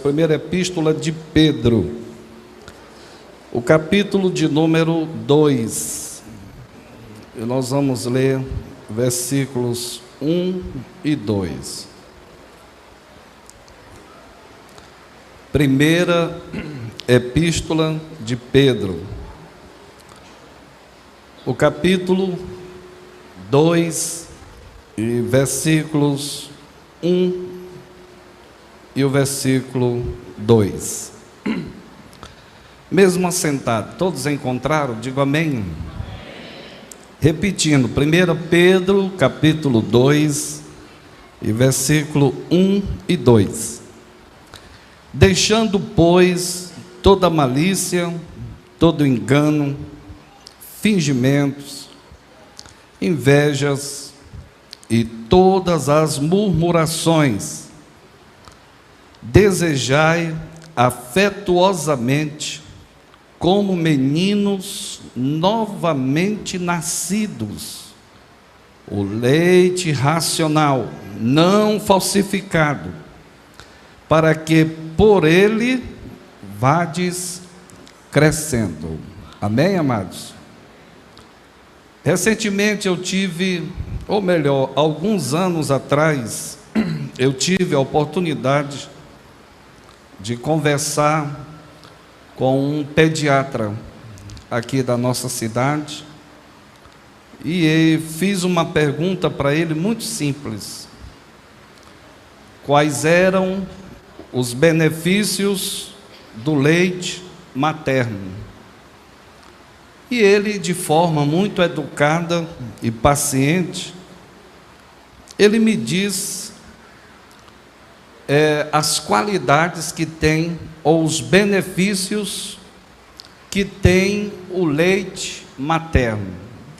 Primeira epístola de Pedro, o capítulo de número 2, e nós vamos ler versículos 1 e 2. Primeira epístola de Pedro, o capítulo 2, e versículos 1 e o versículo 2. Mesmo assentado, todos encontraram? Digo amém. Repetindo, 1 Pedro, capítulo 2, e versículo 1 e 2. Deixando, pois, toda malícia, todo engano, fingimentos, invejas e todas as murmurações, desejai afetuosamente, como meninos novamente nascidos, o leite racional, não falsificado, para que por ele vades crescendo. Amém, amados? Recentemente eu tive, ou melhor, alguns anos atrás, eu tive a oportunidade de conversar com um pediatra aqui da nossa cidade, e fiz uma pergunta para ele muito simples: quais eram os benefícios do leite materno? E ele, de forma muito educada e paciente, ele me diz as qualidades que tem, ou os benefícios que tem o leite materno.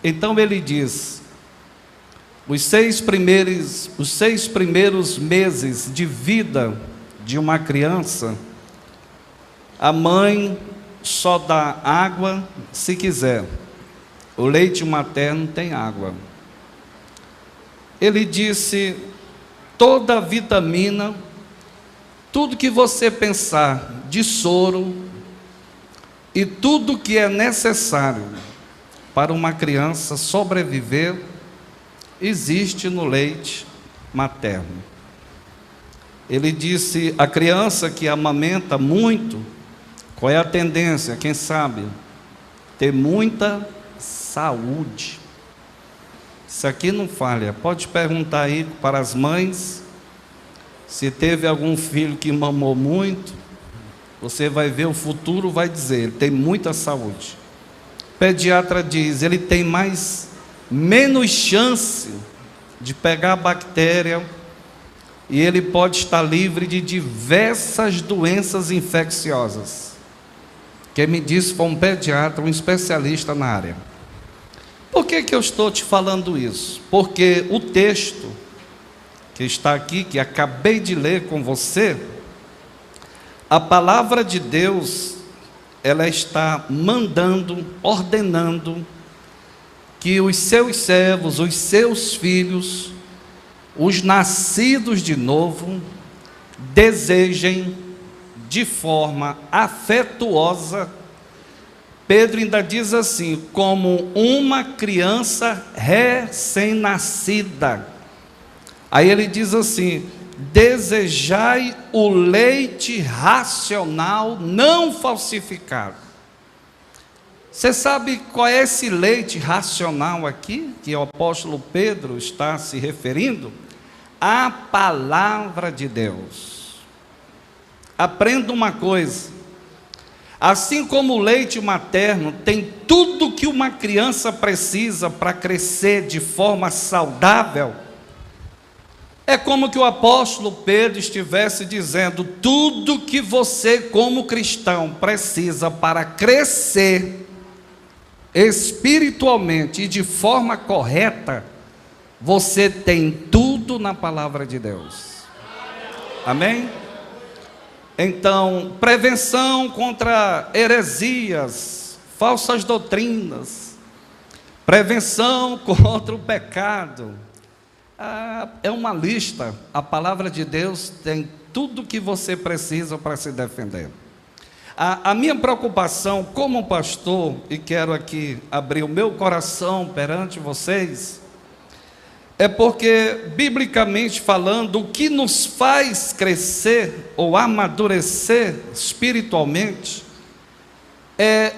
Então ele diz: os seis primeiros meses de vida de uma criança, a mãe só dá água se quiser. O leite materno tem água. Ele disse: toda a vitamina, tudo que você pensar de soro e tudo que é necessário para uma criança sobreviver, existe no leite materno. Ele disse: a criança que amamenta muito, qual é a tendência? Quem sabe? Ter muita saúde. Isso aqui não falha. Pode perguntar aí para as mães, se teve algum filho que mamou muito, você vai ver, o futuro vai dizer, ele tem muita saúde. O pediatra diz, ele tem menos chance de pegar a bactéria, e ele pode estar livre de diversas doenças infecciosas. Quem me disse foi um pediatra, um especialista na área. Por que eu estou te falando isso? Porque o texto que está aqui, que acabei de ler com você, a palavra de Deus, ela está mandando, ordenando que os seus servos, os seus filhos, os nascidos de novo, desejem de forma afetuosa. Pedro ainda diz assim, como uma criança recém-nascida. Aí ele diz assim: desejai o leite racional, não falsificado. Você sabe qual é esse leite racional aqui, que o apóstolo Pedro está se referindo? A palavra de Deus. Aprenda uma coisa: assim como o leite materno tem tudo que uma criança precisa para crescer de forma saudável, é como que o apóstolo Pedro estivesse dizendo: tudo que você como cristão precisa para crescer espiritualmente e de forma correta, você tem tudo na palavra de Deus. Amém? Então, prevenção contra heresias, falsas doutrinas, prevenção contra o pecado, é uma lista. A palavra de Deus tem tudo que você precisa para se defender. A minha preocupação como pastor, e quero aqui abrir o meu coração perante vocês, é porque, biblicamente falando, o que nos faz crescer ou amadurecer espiritualmente é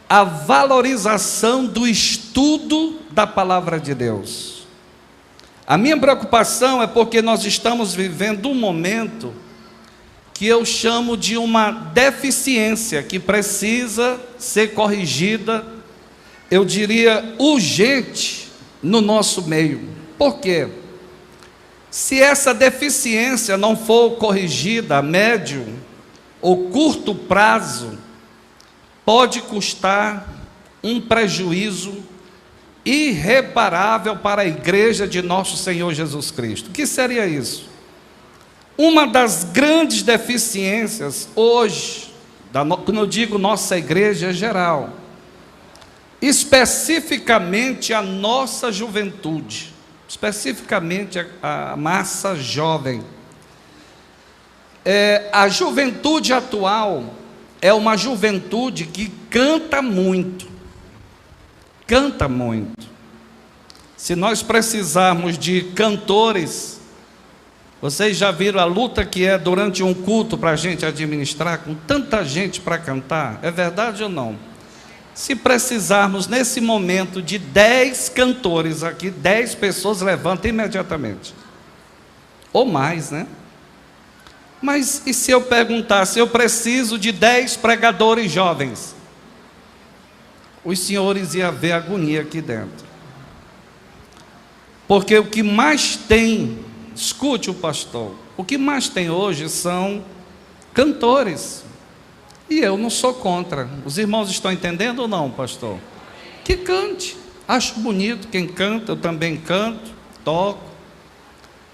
a valorização do estudo da palavra de Deus. A minha preocupação é porque nós estamos vivendo um momento que eu chamo de uma deficiência que precisa ser corrigida, eu diria urgente, no nosso meio. Por quê? Se essa deficiência não for corrigida a médio ou curto prazo, pode custar um prejuízo irreparável para a igreja de nosso Senhor Jesus Cristo. O que seria isso? Uma das grandes deficiências hoje, quando eu digo nossa igreja geral, especificamente a nossa juventude, especificamente a massa jovem, a juventude atual é uma juventude que canta muito. Canta muito. Se nós precisarmos de cantores, vocês já viram a luta que é durante um culto para a gente administrar, com tanta gente para cantar? É verdade ou não? Se precisarmos nesse momento de 10 cantores aqui, 10 pessoas levantam imediatamente. Ou mais, né? Mas e se eu perguntasse, eu preciso de 10 pregadores jovens? Os senhores iam ver agonia aqui dentro. Porque o que mais tem, escute o pastor, o que mais tem hoje são cantores. E eu não sou contra. Os irmãos estão entendendo ou não, pastor? Que cante. Acho bonito quem canta, eu também canto, toco.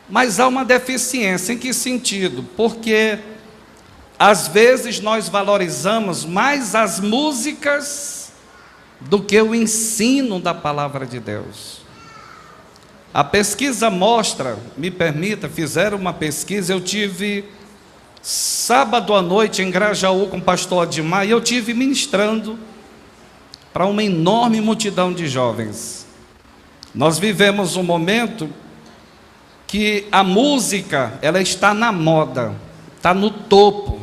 Mas há uma deficiência, em que sentido? Porque às vezes nós valorizamos mais as músicas do que o ensino da palavra de Deus. A pesquisa mostra, me permita, fizeram uma pesquisa, eu tive sábado à noite em Grajaú com o pastor Adimar, e eu tive ministrando para uma enorme multidão de jovens. Nós vivemos um momento que a música, ela está na moda, está no topo.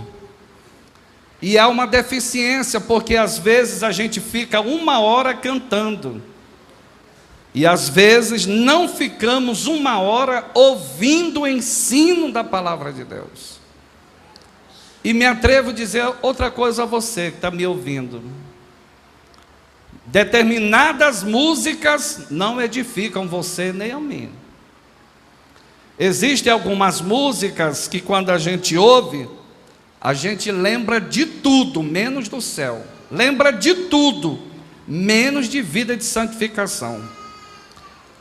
E há uma deficiência, porque às vezes a gente fica 1 hora cantando. E às vezes não ficamos 1 hora ouvindo o ensino da palavra de Deus. E me atrevo a dizer outra coisa a você que está me ouvindo. Determinadas músicas não edificam você nem a mim. Existem algumas músicas que quando a gente ouve, a gente lembra de tudo, menos do céu. Lembra de tudo, menos de vida de santificação.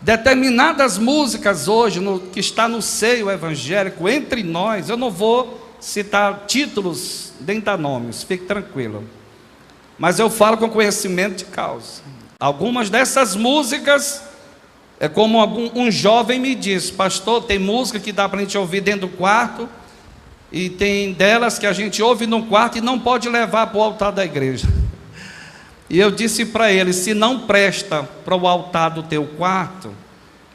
Determinadas músicas hoje, que está no seio evangélico, entre nós, eu não vou citar títulos, nem dar nomes, fique tranquilo. Mas eu falo com conhecimento de causa. Algumas dessas músicas, é como um jovem me disse: pastor, tem música que dá para a gente ouvir dentro do quarto, e tem delas que a gente ouve no quarto e não pode levar para o altar da igreja. E eu disse para ele: se não presta para o altar do teu quarto,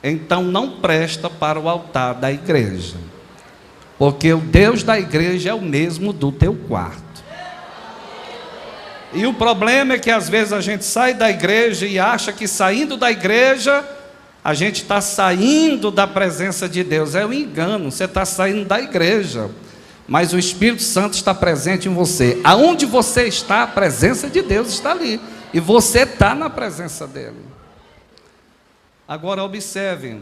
então não presta para o altar da igreja, porque o Deus da igreja é o mesmo do teu quarto. E o problema é que às vezes a gente sai da igreja e acha que saindo da igreja a gente está saindo da presença de Deus. É um engano, você está saindo da igreja, mas o Espírito Santo está presente em você. Aonde você está, a presença de Deus está ali, e você está na presença dele. Agora observem,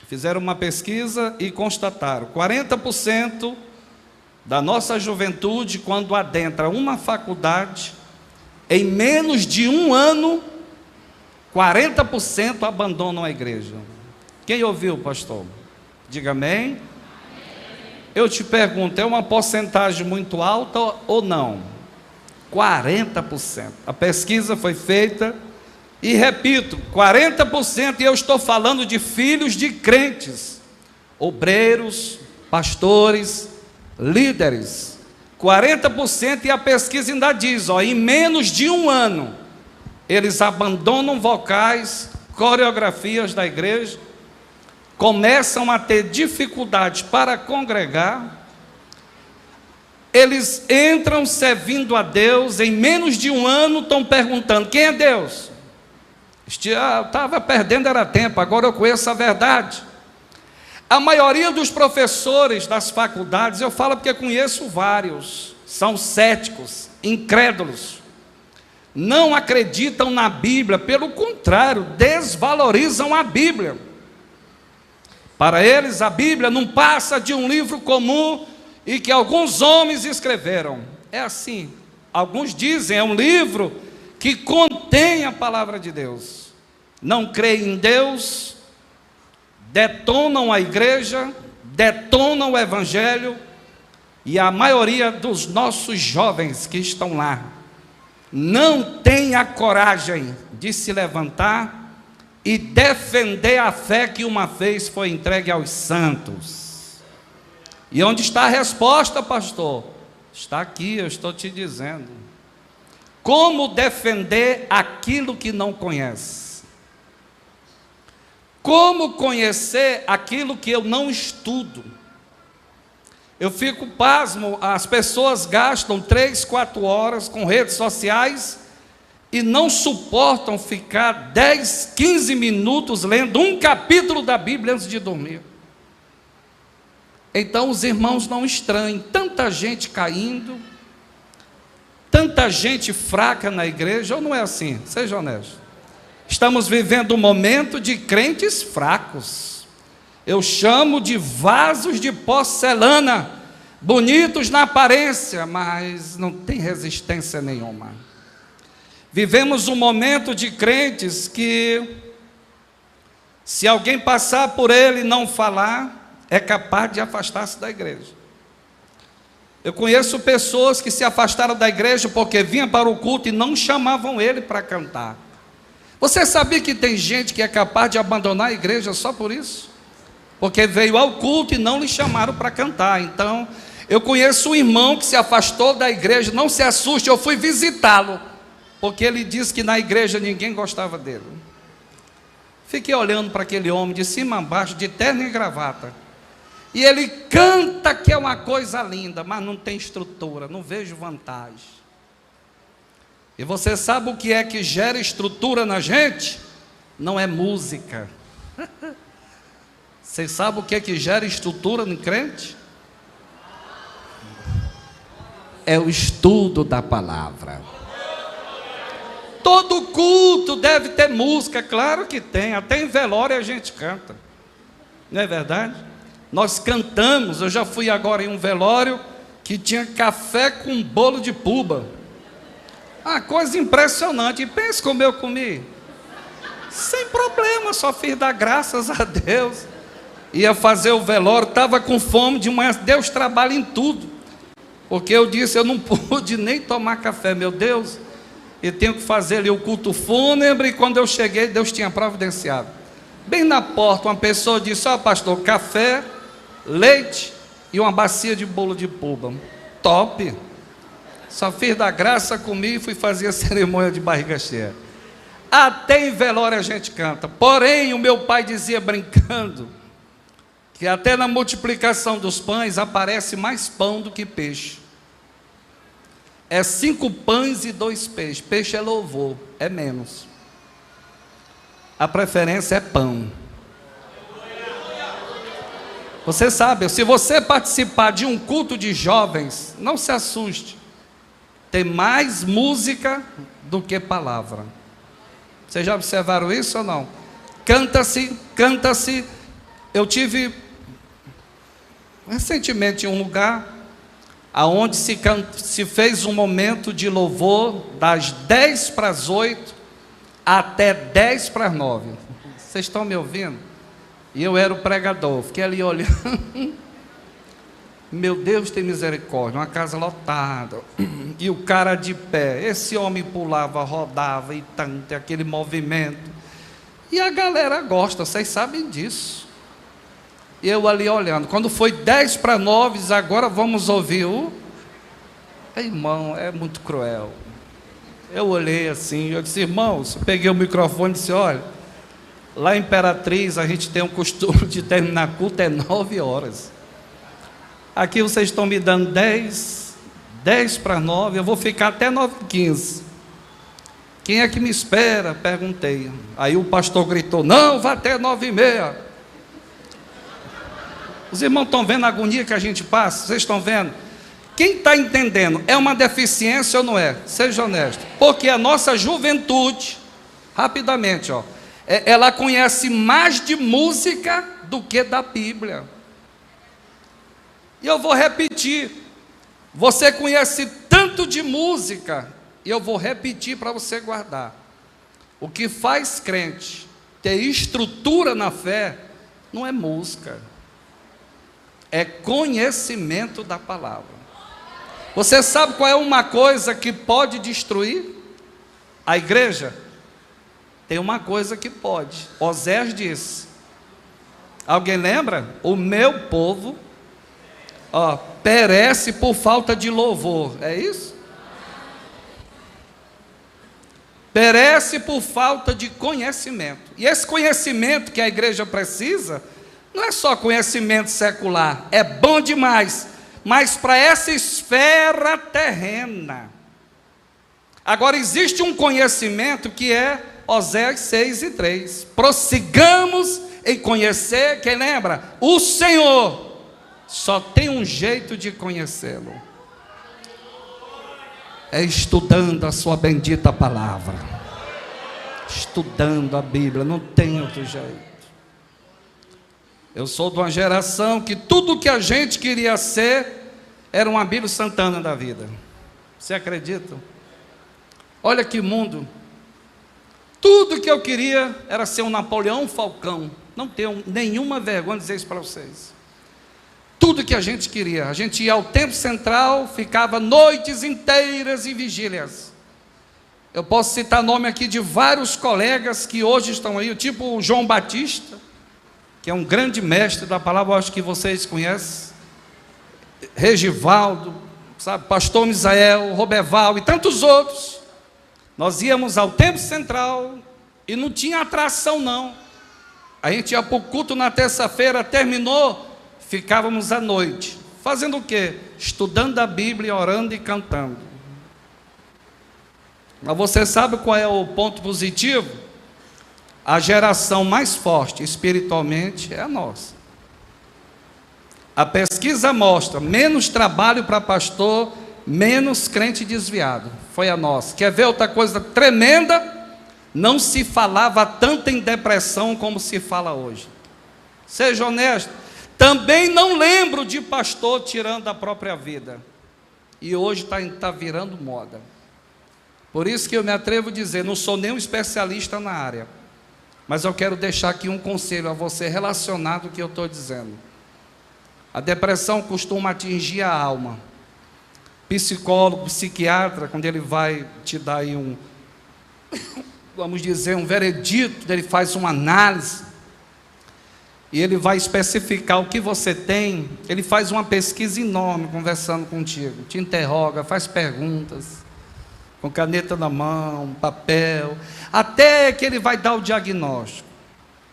fizeram uma pesquisa e constataram: 40% da nossa juventude, quando adentra uma faculdade, em menos de 1 ano, 40% abandonam a igreja. Quem ouviu, pastor? Diga amém. Eu te pergunto, é uma porcentagem muito alta ou não? 40%. A pesquisa foi feita, e repito, 40%, e eu estou falando de filhos de crentes, obreiros, pastores, líderes, 40%, e a pesquisa ainda diz, em menos de um ano, eles abandonam vocais, coreografias da igreja, começam a ter dificuldades para congregar, eles entram servindo a Deus, em menos de um ano estão perguntando, quem é Deus? Eu estava perdendo, era tempo, agora eu conheço a verdade. A maioria dos professores das faculdades, eu falo porque conheço vários, são céticos, incrédulos, não acreditam na Bíblia, pelo contrário, desvalorizam a Bíblia. Para eles a Bíblia não passa de um livro comum e que alguns homens escreveram. É assim, alguns dizem, é um livro que contém a palavra de Deus. Não creem em Deus, detonam a igreja, detonam o evangelho, e a maioria dos nossos jovens que estão lá não tem a coragem de se levantar e defender a fé que uma vez foi entregue aos santos. E onde está a resposta, pastor? Está aqui, eu estou te dizendo. Como defender aquilo que não conhece? Como conhecer aquilo que eu não estudo? Eu fico pasmo, as pessoas gastam 3, 4 horas com redes sociais e não suportam ficar 10, 15 minutos lendo um capítulo da Bíblia antes de dormir. Então os irmãos não estranhem, tanta gente caindo, tanta gente fraca na igreja, ou não é assim? Seja honesto. Estamos vivendo um momento de crentes fracos. Eu chamo de vasos de porcelana, bonitos na aparência, mas não tem resistência nenhuma. Vivemos um momento de crentes que, se alguém passar por ele e não falar, é capaz de afastar-se da igreja. Eu conheço pessoas que se afastaram da igreja porque vinham para o culto e não chamavam ele para cantar. Você sabia que tem gente que é capaz de abandonar a igreja só por isso? Porque veio ao culto e não lhe chamaram para cantar. Então, eu conheço um irmão que se afastou da igreja, não se assuste, eu fui visitá-lo, porque ele disse que na igreja ninguém gostava dele. Fiquei olhando para aquele homem de cima a baixo, de terno e gravata. E ele canta que é uma coisa linda, mas não tem estrutura, não vejo vantagem. E você sabe o que é que gera estrutura na gente? Não é música. Você sabe o que é que gera estrutura no crente? É o estudo da palavra. Todo culto deve ter música, claro que tem, até em velório a gente canta. Não é verdade? Nós cantamos, eu já fui agora em um velório que tinha café com bolo de puba. Ah, coisa impressionante. E pense como eu comi. Sem problema, só fiz dar graças a Deus. Ia fazer o velório, estava com fome de manhã, Deus trabalha em tudo. Porque eu disse, eu não pude nem tomar café, meu Deus, eu tenho que fazer ali o culto fúnebre, e quando eu cheguei, Deus tinha providenciado. Bem na porta, uma pessoa disse, pastor, café, leite e uma bacia de bolo de puba. Top! Só fiz da graça, comi e fui fazer a cerimônia de barriga cheia. Até em velório a gente canta. Porém, o meu pai dizia brincando, que até na multiplicação dos pães aparece mais pão do que peixe. É 5 pães e 2 peixes. Peixe é louvor, é menos. A preferência é pão. Você sabe, se você participar de um culto de jovens, não se assuste. Tem mais música do que palavra. Vocês já observaram isso ou não? Canta-se, canta-se. Eu tive recentemente em um lugar aonde se fez um momento de louvor das 10 para as 8 até 10 para as 9. Vocês estão me ouvindo? E eu era o pregador, fiquei ali olhando. Meu Deus, tem misericórdia, uma casa lotada, e o cara de pé, esse homem pulava, rodava, e tanto, aquele movimento, e a galera gosta, vocês sabem disso. E eu ali olhando. Quando foi 10 para 9, diz, agora vamos ouvir o... Irmão, é muito cruel. Eu olhei assim, eu disse, irmãos, eu peguei o microfone e disse, olha, lá em Imperatriz a gente tem um costume de terminar culto é 9 horas. Aqui vocês estão me dando 10 para 9, eu vou ficar até 9h15. Quem é que me espera? Perguntei. Aí o pastor gritou, não, vai até 9h30. Os irmãos estão vendo a agonia que a gente passa? Vocês estão vendo? Quem está entendendo? É uma deficiência ou não é? Seja honesto. Porque a nossa juventude, rapidamente, ó, ela conhece mais de música do que da Bíblia. E eu vou repetir. Você conhece tanto de música, e eu vou repetir para você guardar. O que faz crente ter estrutura na fé não é música, é conhecimento da palavra. Você sabe qual é uma coisa que pode destruir a igreja? Tem uma coisa que pode. Osés disse, alguém lembra? O meu povo perece por falta de louvor, é isso? Perece por falta de conhecimento. E esse conhecimento que a igreja precisa, não é só conhecimento secular, é bom demais, mas para essa esfera terrena. Agora existe um conhecimento que é Osés 6:3. Prossigamos em conhecer, quem lembra? O Senhor. Só tem um jeito de conhecê-lo. É estudando a sua bendita palavra. Estudando a Bíblia, não tem outro jeito. Eu sou de uma geração que tudo que a gente queria ser era um Abílio Santana da vida. Você acredita? Olha que mundo. Tudo que eu queria era ser um Napoleão Falcão. Não tenho nenhuma vergonha de dizer isso para vocês. Tudo que a gente queria. A gente ia ao Templo Central, ficava noites inteiras em vigílias. Eu posso citar nome aqui de vários colegas que hoje estão aí, tipo o João Batista, que é um grande mestre da palavra, eu acho que vocês conhecem. Regivaldo, sabe, pastor Misael, Roberval e tantos outros. Nós íamos ao Templo Central e não tinha atração não. A gente ia para o culto na terça-feira, terminou, ficávamos à noite. Fazendo o quê? Estudando a Bíblia, orando e cantando. Mas você sabe qual é o ponto positivo? A geração mais forte espiritualmente é a nossa. A pesquisa mostra menos trabalho para pastor, menos crente desviado. Foi a nossa. Quer ver outra coisa tremenda? Não se falava tanto em depressão como se fala hoje. Seja honesto. Também não lembro de pastor tirando a própria vida. E hoje está virando moda. Por isso que eu me atrevo a dizer, não sou nenhum especialista na área, mas eu quero deixar aqui um conselho a você relacionado ao que eu estou dizendo. A depressão costuma atingir a alma. Psicólogo, psiquiatra, quando ele vai te dar aí vamos dizer, um veredito, ele faz uma análise, e ele vai especificar o que você tem, ele faz uma pesquisa enorme conversando contigo, te interroga, faz perguntas, com caneta na mão, papel, até que ele vai dar o diagnóstico.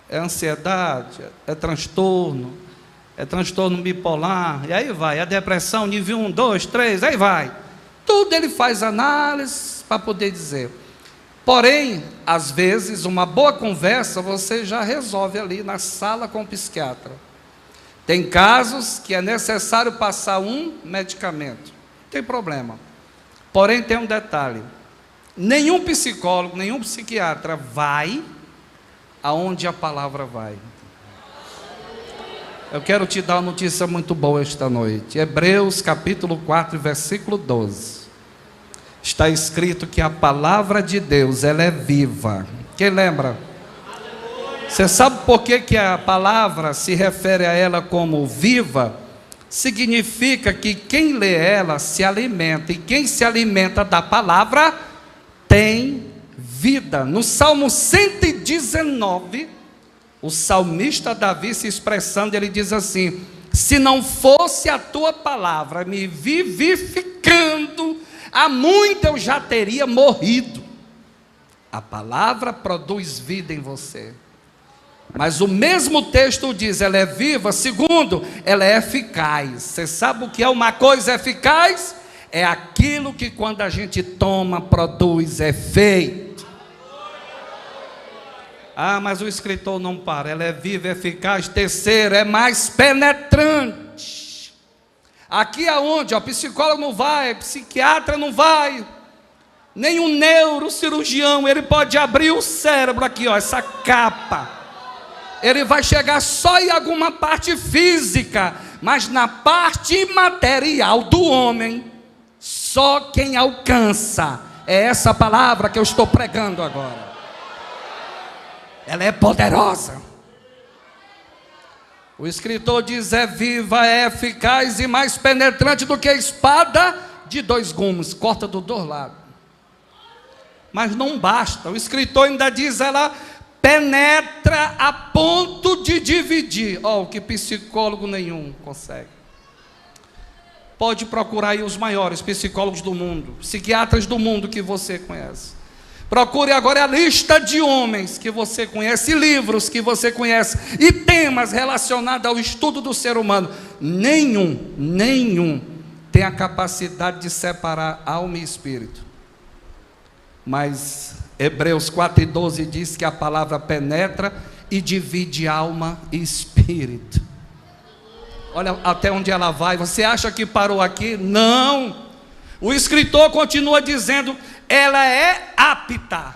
É ansiedade, é transtorno bipolar, e aí vai, a depressão, nível 1, 2, 3, aí vai. Tudo ele faz análise para poder dizer. Porém, às vezes, uma boa conversa você já resolve ali na sala com o psiquiatra. Tem casos que é necessário passar um medicamento, não tem problema. Porém, tem um detalhe: nenhum psicólogo, nenhum psiquiatra vai aonde a palavra vai. Eu quero te dar uma notícia muito boa esta noite. Hebreus capítulo 4, versículo 12. Está escrito que a palavra de Deus, ela é viva. Quem lembra? Você sabe por que a palavra se refere a ela como viva? Significa que quem lê ela se alimenta, e quem se alimenta da palavra tem vida. No Salmo 119, O salmista Davi se expressando, ele diz assim: se não fosse a tua palavra me vivificando, há muito eu já teria morrido. A palavra produz vida em você. Mas o mesmo texto diz, ela é viva. Segundo, ela é eficaz. Você sabe o que é uma coisa eficaz? É aquilo que quando a gente toma, produz efeito. Ah, mas o escritor não para. Ela é viva, eficaz. Terceiro, é mais penetrante. Aqui é onde? O psicólogo não vai, psiquiatra não vai, nem um neurocirurgião. Ele pode abrir o cérebro aqui, ó, essa capa. Ele vai chegar só em alguma parte física, mas na parte imaterial do homem, só quem alcança. É essa palavra que eu estou pregando agora. Ela é poderosa. O escritor diz: é viva, é eficaz e mais penetrante do que a espada de dois gumes, corta dos dois lados. Mas não basta, o escritor ainda diz, ela penetra a ponto de dividir. O que psicólogo nenhum consegue. Pode procurar aí os maiores psicólogos do mundo, psiquiatras do mundo que você conhece. Procure agora a lista de homens que você conhece, livros que você conhece, e temas relacionados ao estudo do ser humano. Nenhum tem a capacidade de separar alma e espírito. Mas Hebreus 4:12 diz que a palavra penetra e divide alma e espírito. Olha até onde ela vai. Você acha que parou aqui? Não. O escritor continua dizendo: ela é apta.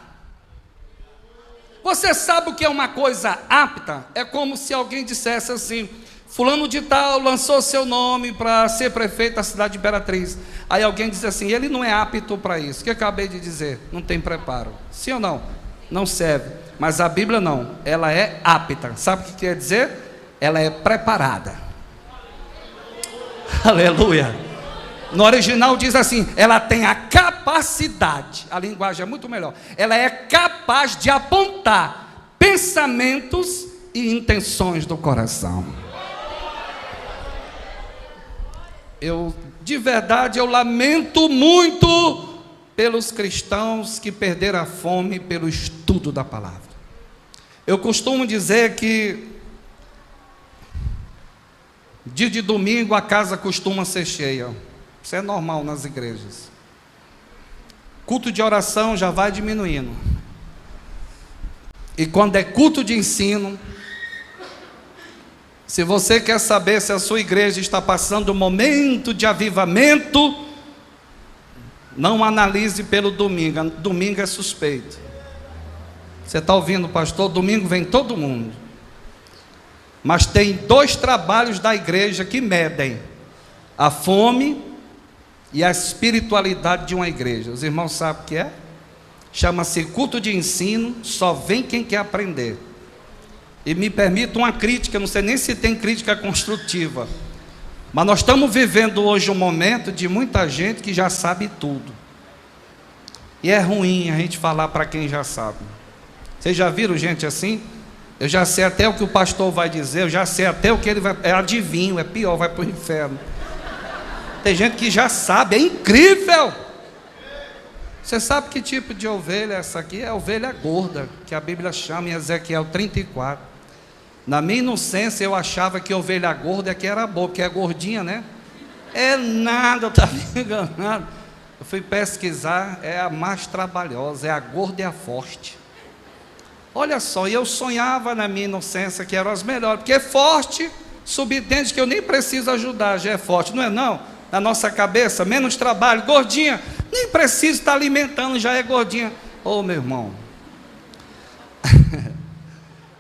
Você sabe o que é uma coisa apta? É como se alguém dissesse assim: fulano de tal lançou seu nome para ser prefeito da cidade de Imperatriz. Aí alguém diz assim: ele não é apto para isso. O que eu acabei de dizer? Não tem preparo. Sim ou não? Não serve. Mas a Bíblia não, ela é apta. Sabe o que quer dizer? Ela é preparada. Aleluia. No original diz assim: ela tem a capacidade, a linguagem é muito melhor, ela é capaz de apontar pensamentos e intenções do coração. De verdade, eu lamento muito pelos cristãos que perderam a fome pelo estudo da palavra. Eu costumo dizer que dia de domingo a casa costuma ser cheia. Isso é normal nas igrejas. Culto de oração já vai diminuindo. E quando é culto de ensino, se você quer saber se a sua igreja está passando um momento de avivamento, não analise pelo domingo. Domingo é suspeito. Você está ouvindo, pastor? Domingo vem todo mundo. Mas tem dois trabalhos da igreja que medem a fome e a espiritualidade de uma igreja. Os irmãos sabem o que é? Chama-se culto de ensino. Só vem quem quer aprender. E me permita uma crítica, não sei nem se tem crítica construtiva, mas nós estamos vivendo hoje um momento de muita gente que já sabe tudo. E é ruim a gente falar para quem já sabe. Vocês já viram gente assim? Eu já sei até o que o pastor vai dizer, eu já sei até o que ele vai... É adivinho, é pior, vai para o inferno. Tem gente que já sabe, é incrível. Você sabe que tipo de ovelha é essa aqui? É a ovelha gorda, que a Bíblia chama em Ezequiel 34. Na minha inocência eu achava que a ovelha gorda é que era boa, porque é gordinha, né? É nada, eu estava enganado. Eu fui pesquisar, é a mais trabalhosa, é a gorda e a forte. Olha só, e eu sonhava na minha inocência que eram as melhores, porque forte, subentende que eu nem preciso ajudar, já é forte, não é não? Na nossa cabeça, menos trabalho, gordinha, nem preciso estar alimentando, já é gordinha. Ô meu irmão,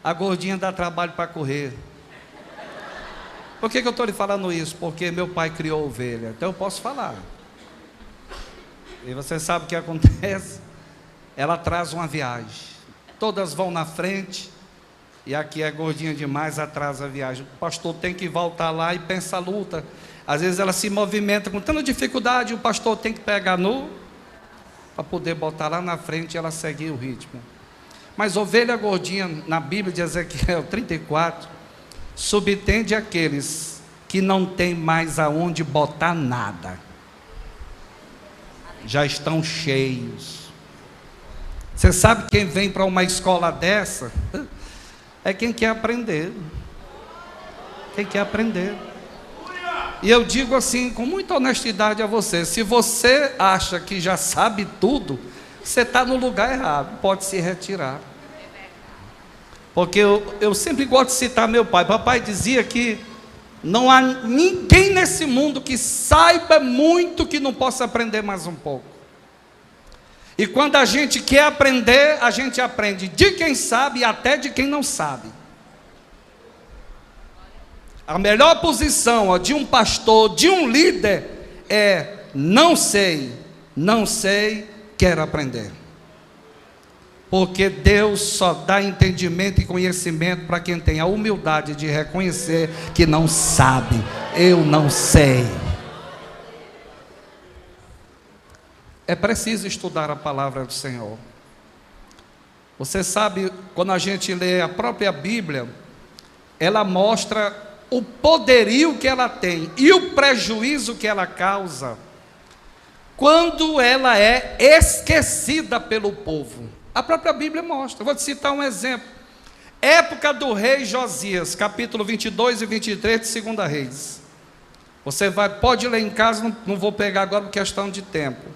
a gordinha dá trabalho para correr. Por que eu estou lhe falando isso? Porque meu pai criou ovelha, então eu posso falar. E você sabe o que acontece? Ela traz uma viagem, todas vão na frente, e aqui é gordinha demais, atrasa a viagem. O pastor tem que voltar lá e pensa a luta. Às vezes ela se movimenta com tanta dificuldade, o pastor tem que pegar para poder botar lá na frente e ela seguir o ritmo. Mas ovelha gordinha, na Bíblia de Ezequiel 34, subtende aqueles que não tem mais aonde botar nada. Já estão cheios. Você sabe quem vem para uma escola dessa? É quem quer aprender. Quem quer aprender. E eu digo assim, com muita honestidade a você: se você acha que já sabe tudo, você está no lugar errado, pode se retirar. Porque eu sempre gosto de citar meu pai. Papai dizia que não há ninguém nesse mundo que saiba muito que não possa aprender mais um pouco. E quando a gente quer aprender, a gente aprende de quem sabe e até de quem não sabe. A melhor posição de um pastor, de um líder, é não sei, quero aprender. Porque Deus só dá entendimento e conhecimento para quem tem a humildade de reconhecer que não sabe. Eu não sei. É preciso estudar a palavra do Senhor. Você sabe, quando a gente lê a própria Bíblia, ela mostra o poderio que ela tem e o prejuízo que ela causa quando ela é esquecida pelo povo. A própria Bíblia mostra. Eu vou te citar um exemplo. Época do rei Josias, capítulo 22 e 23 de 2 Reis. Você pode ler em casa, não vou pegar agora por questão de tempo.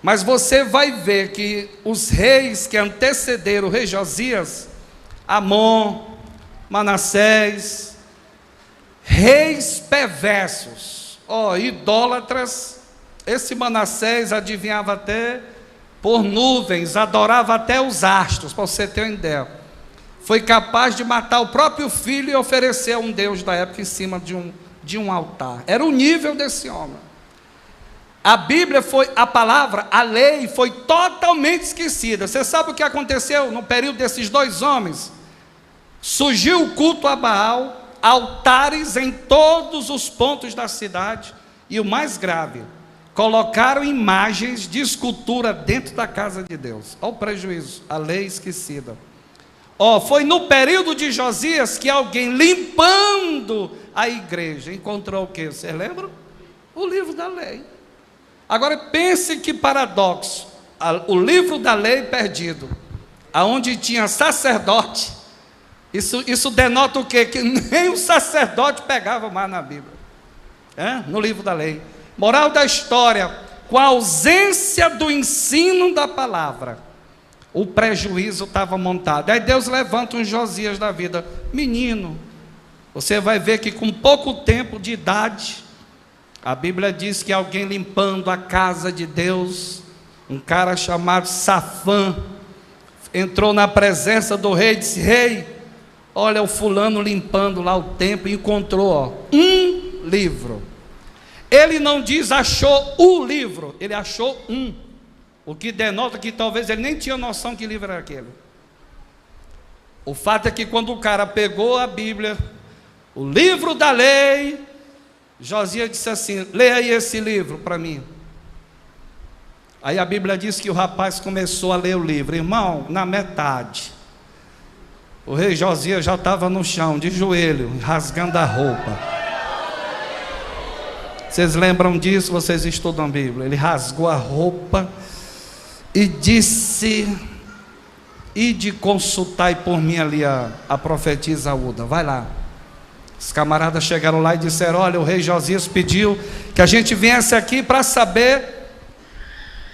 Mas você vai ver que os reis que antecederam o rei Josias, Amon, Manassés, reis perversos, idólatras. Esse Manassés adivinhava até por nuvens, adorava até os astros, para você ter uma ideia. Foi capaz de matar o próprio filho e oferecer a um deus da época em cima de um altar. Era o nível desse homem. A Bíblia a lei foi totalmente esquecida. Você sabe o que aconteceu no período desses dois homens? Surgiu o culto a Baal, altares em todos os pontos da cidade, e o mais grave, colocaram imagens de escultura dentro da casa de Deus. Olha o prejuízo, a lei esquecida. Foi no período de Josias que alguém limpando a igreja encontrou o que? Vocês lembram? O livro da lei. Agora pense que paradoxo, o livro da lei perdido, aonde tinha sacerdote, isso denota o quê? Que nem o sacerdote pegava mais na Bíblia, no livro da lei. Moral da história: com a ausência do ensino da palavra, o prejuízo estava montado. Aí Deus levanta um Josias da vida, menino. Você vai ver que com pouco tempo de idade, a Bíblia diz que alguém limpando a casa de Deus, um cara chamado Safã, entrou na presença do rei e disse: rei, olha o fulano limpando lá o templo, e encontrou um livro. Ele não diz achou o livro, ele achou um, o que denota que talvez ele nem tinha noção que livro era aquele. O fato é que quando o cara pegou a Bíblia, o livro da lei, Josias disse assim: leia aí esse livro para mim. Aí a Bíblia diz que o rapaz começou a ler o livro. Irmão, na metade, o rei Josias já estava no chão, de joelho, rasgando a roupa. Vocês lembram disso? Vocês estudam a Bíblia. Ele rasgou a roupa e disse: ide consultai por mim ali a profetisa Uda, vai lá. Os camaradas chegaram lá e disseram: olha, o rei Josias pediu que a gente viesse aqui para saber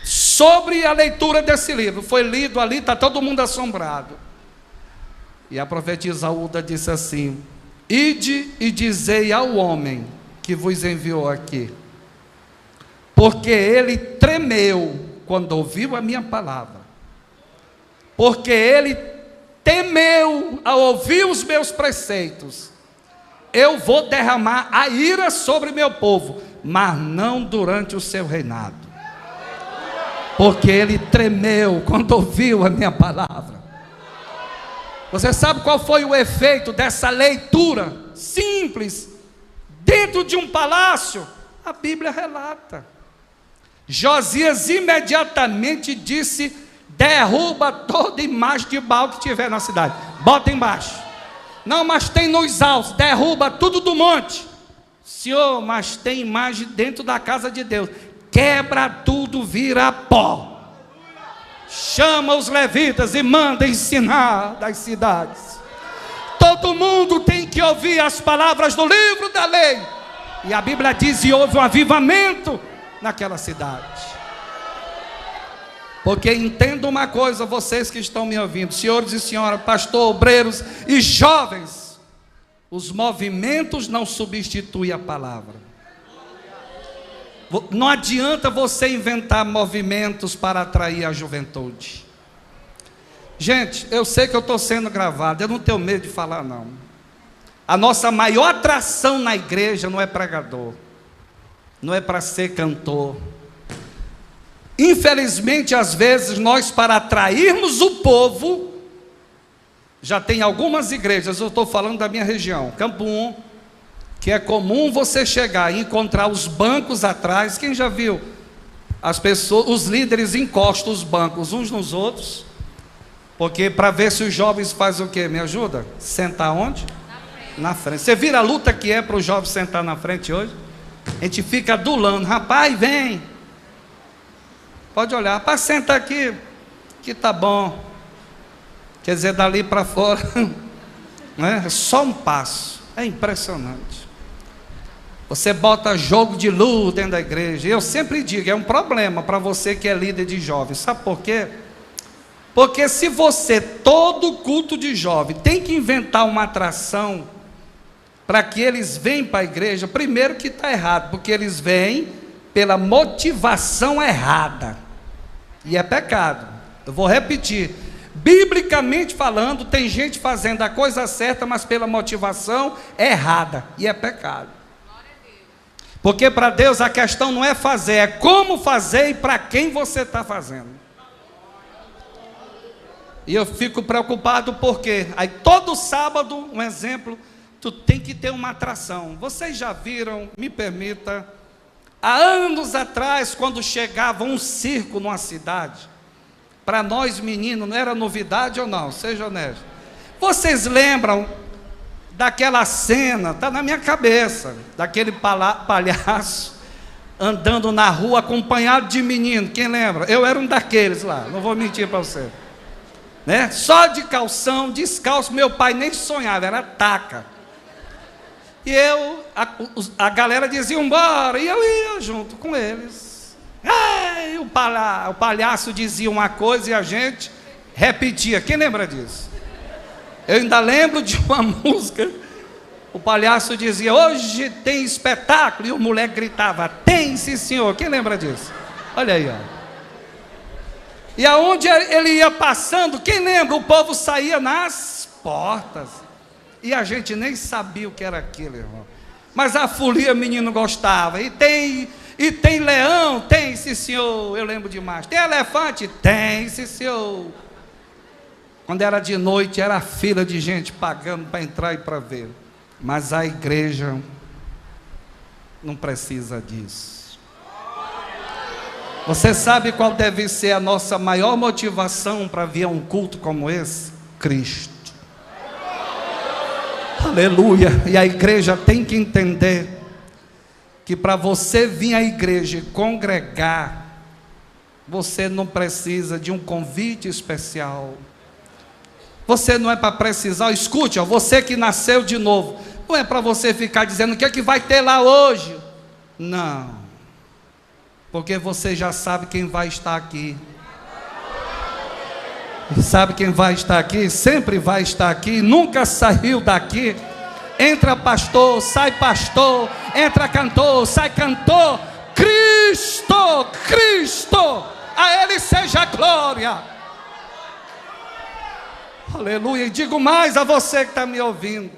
sobre a leitura desse livro. Foi lido ali, está todo mundo assombrado. E a profetisa Uda disse assim: ide e dizei ao homem que vos enviou aqui, porque ele tremeu quando ouviu a minha palavra, porque ele temeu ao ouvir os meus preceitos. Eu vou derramar a ira sobre meu povo, mas não durante o seu reinado, porque ele tremeu quando ouviu a minha palavra. Você sabe qual foi o efeito dessa leitura simples dentro de um palácio? A Bíblia relata. Josias imediatamente disse: derruba toda imagem de Baal que tiver na cidade, bota embaixo. Não, mas tem nos altos, derruba tudo do monte. Senhor, mas tem imagem dentro da casa de Deus, quebra tudo, vira pó. Chama os levitas e manda ensinar das cidades. Todo mundo tem que ouvir as palavras do livro da lei. E a Bíblia diz: e houve um avivamento naquela cidade. Porque entenda uma coisa, vocês que estão me ouvindo, senhores e senhoras, pastor, obreiros e jovens, os movimentos não substituem a palavra. Não adianta você inventar movimentos para atrair a juventude. Gente, eu sei que eu estou sendo gravado, eu não tenho medo de falar não. A nossa maior atração na igreja não é pregador, não é para ser cantor. Infelizmente, às vezes, nós, para atrairmos o povo, já tem algumas igrejas, eu estou falando da minha região, Campo 1, que é comum você chegar e encontrar os bancos atrás. Quem já viu? As pessoas, os líderes encostam os bancos uns nos outros, porque para ver se os jovens fazem o quê? Me ajuda? Sentar onde? Na frente. Você vira a luta que é para os jovens sentar na frente hoje? A gente fica adulando, rapaz, vem. Pode olhar, rapaz, senta aqui, que tá bom. Quer dizer, dali para fora, né? É só um passo. É impressionante. Você bota jogo de luz dentro da igreja. Eu sempre digo, é um problema para você que é líder de jovens. Sabe por quê? Porque se você, todo culto de jovem, tem que inventar uma atração para que eles venham para a igreja, primeiro que está errado, porque eles vêm pela motivação errada. E é pecado. Eu vou repetir. Biblicamente falando, tem gente fazendo a coisa certa, mas pela motivação errada. E é pecado. Porque para Deus a questão não é fazer, é como fazer e para quem você está fazendo. E eu fico preocupado porque aí todo sábado, um exemplo, tu tem que ter uma atração. Vocês já viram, me permita, há anos atrás, quando chegava um circo numa cidade, para nós meninos, não era novidade ou não? Seja honesto. Vocês lembram daquela cena, está na minha cabeça, daquele palhaço andando na rua acompanhado de menino? Quem lembra? Eu era um daqueles lá, não vou mentir para você, né? Só de calção, descalço, meu pai nem sonhava, era taca. E a galera dizia embora, e eu ia junto com eles. O palhaço dizia uma coisa e a gente repetia. Quem lembra disso? Eu ainda lembro de uma música. O palhaço dizia: hoje tem espetáculo. E o moleque gritava: tem sim senhor. Quem lembra disso? Olha aí, ó. E aonde ele ia passando, quem lembra? O povo saía nas portas. E a gente nem sabia o que era aquilo, irmão. Mas a folia, menino gostava. E tem leão? Tem, sim senhor. Eu lembro demais. Tem elefante? Tem, sim senhor. Quando era de noite, era fila de gente pagando para entrar e para ver. Mas a igreja não precisa disso. Você sabe qual deve ser a nossa maior motivação para vir a um culto como esse? Cristo. Aleluia. E a igreja tem que entender que para você vir à igreja e congregar, você não precisa de um convite especial. Você não é para precisar, escute, ó, você que nasceu de novo, não é para você ficar dizendo o que é que vai ter lá hoje. Não, porque você já sabe quem vai estar aqui. E sabe quem vai estar aqui? Sempre vai estar aqui, nunca saiu daqui. Entra pastor, entra cantor, sai cantor. Cristo, Cristo, a Ele seja a glória. Aleluia. E digo mais a você que está me ouvindo,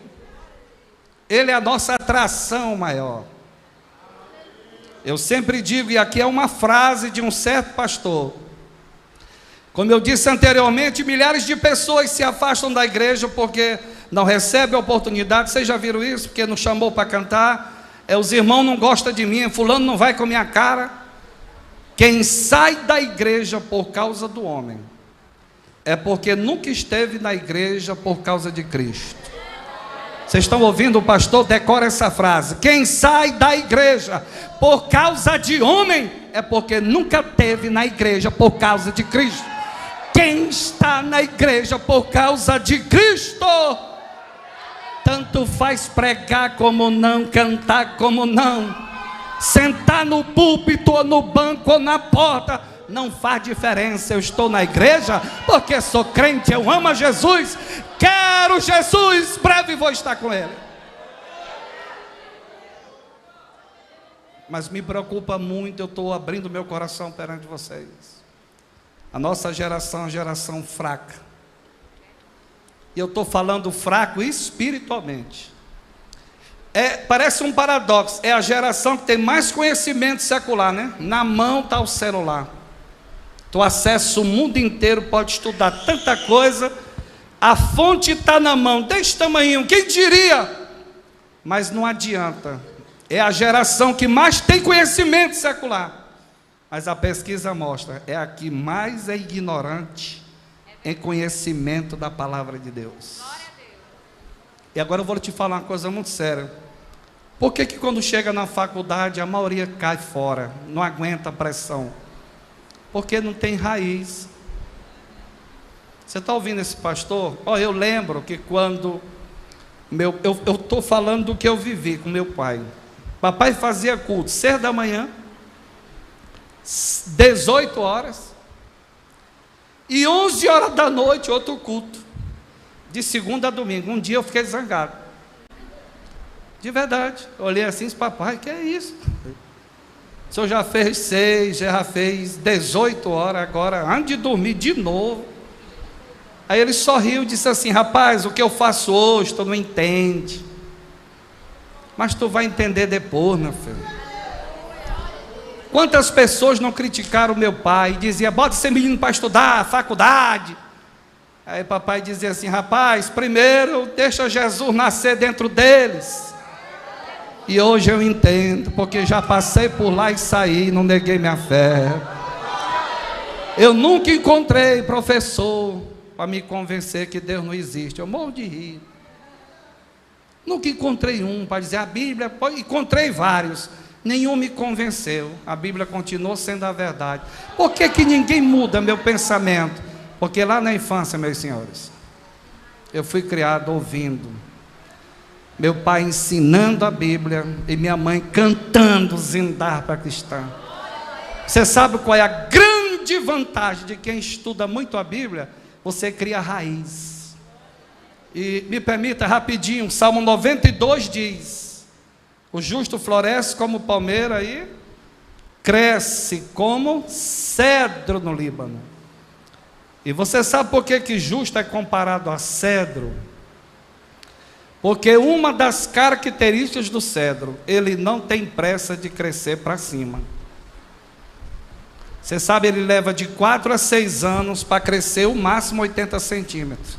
Ele é a nossa atração maior. Eu sempre digo, e aqui é uma frase de um certo pastor, como eu disse anteriormente, milhares de pessoas se afastam da igreja porque não recebem a oportunidade. Vocês já viram isso? Porque não chamou para cantar, os irmãos não gostam de mim, fulano não vai com a minha cara. Quem sai da igreja por causa do homem é porque nunca esteve na igreja por causa de Cristo. Vocês estão ouvindo o pastor? Decora essa frase: quem sai da igreja por causa de homem é porque nunca esteve na igreja por causa de Cristo. Quem está na igreja por causa de Cristo, tanto faz pregar como não, cantar como não, sentar no púlpito ou no banco ou na porta, não faz diferença. Eu estou na igreja porque sou crente, eu amo a Jesus, quero Jesus, breve vou estar com Ele. Mas me preocupa muito, eu estou abrindo meu coração perante vocês. A nossa geração é uma geração fraca. E eu estou falando fraco espiritualmente. Parece um paradoxo. É a geração que tem mais conhecimento secular, né? Na mão está o celular. Tu acessa o mundo inteiro, pode estudar tanta coisa. A fonte está na mão, desse tamanho, quem diria? Mas não adianta. É a geração que mais tem conhecimento secular. Mas a pesquisa mostra, é a que mais é ignorante em conhecimento da palavra de Deus. E agora eu vou te falar uma coisa muito séria. Por que quando chega na faculdade a maioria cai fora, não aguenta a pressão? Porque não tem raiz. Você está ouvindo esse pastor? Eu lembro que quando eu estou falando do que eu vivi com meu pai. Papai fazia culto 6 da manhã, 18 horas, e 11 horas da noite outro culto, de segunda a domingo. Um dia eu fiquei zangado, de verdade. Eu olhei assim e disse: papai, que é isso? O senhor já fez 6, já fez 18 horas, agora antes de dormir de novo. Aí ele sorriu e disse assim: rapaz, o que eu faço hoje tu não entende, mas tu vai entender depois, meu filho. Quantas pessoas não criticaram meu pai, diziam: bota esse menino para estudar, faculdade. Aí papai dizia assim: rapaz, primeiro deixa Jesus nascer dentro deles. E hoje eu entendo, porque já passei por lá e saí, não neguei minha fé. Eu nunca encontrei professor para me convencer que Deus não existe. Eu morro de rir. Nunca encontrei um para dizer a Bíblia, encontrei vários. Nenhum me convenceu. A Bíblia continuou sendo a verdade. Por que ninguém muda meu pensamento? Porque lá na infância, meus senhores, eu fui criado ouvindo meu pai ensinando a Bíblia e minha mãe cantando Zindar para cristã. Você sabe qual é a grande vantagem de quem estuda muito a Bíblia? Você cria raiz. E me permita rapidinho, Salmo 92 diz: o justo floresce como palmeira e cresce como cedro no Líbano. E você sabe por que justo é comparado a cedro? Porque uma das características do cedro, ele não tem pressa de crescer para cima. Você sabe, ele leva de 4 a 6 anos para crescer o máximo 80 centímetros.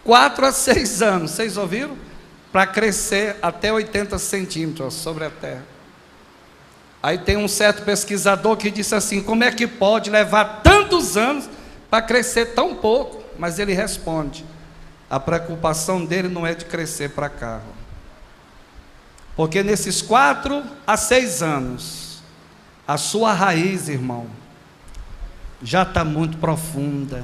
4 a 6 anos, vocês ouviram? Para crescer até 80 centímetros sobre a terra. Aí tem um certo pesquisador que disse assim: como é que pode levar tantos anos para crescer tão pouco? Mas ele responde: a preocupação dele não é de crescer para cá, porque nesses 4 a 6 anos, a sua raiz, irmão, já está muito profunda.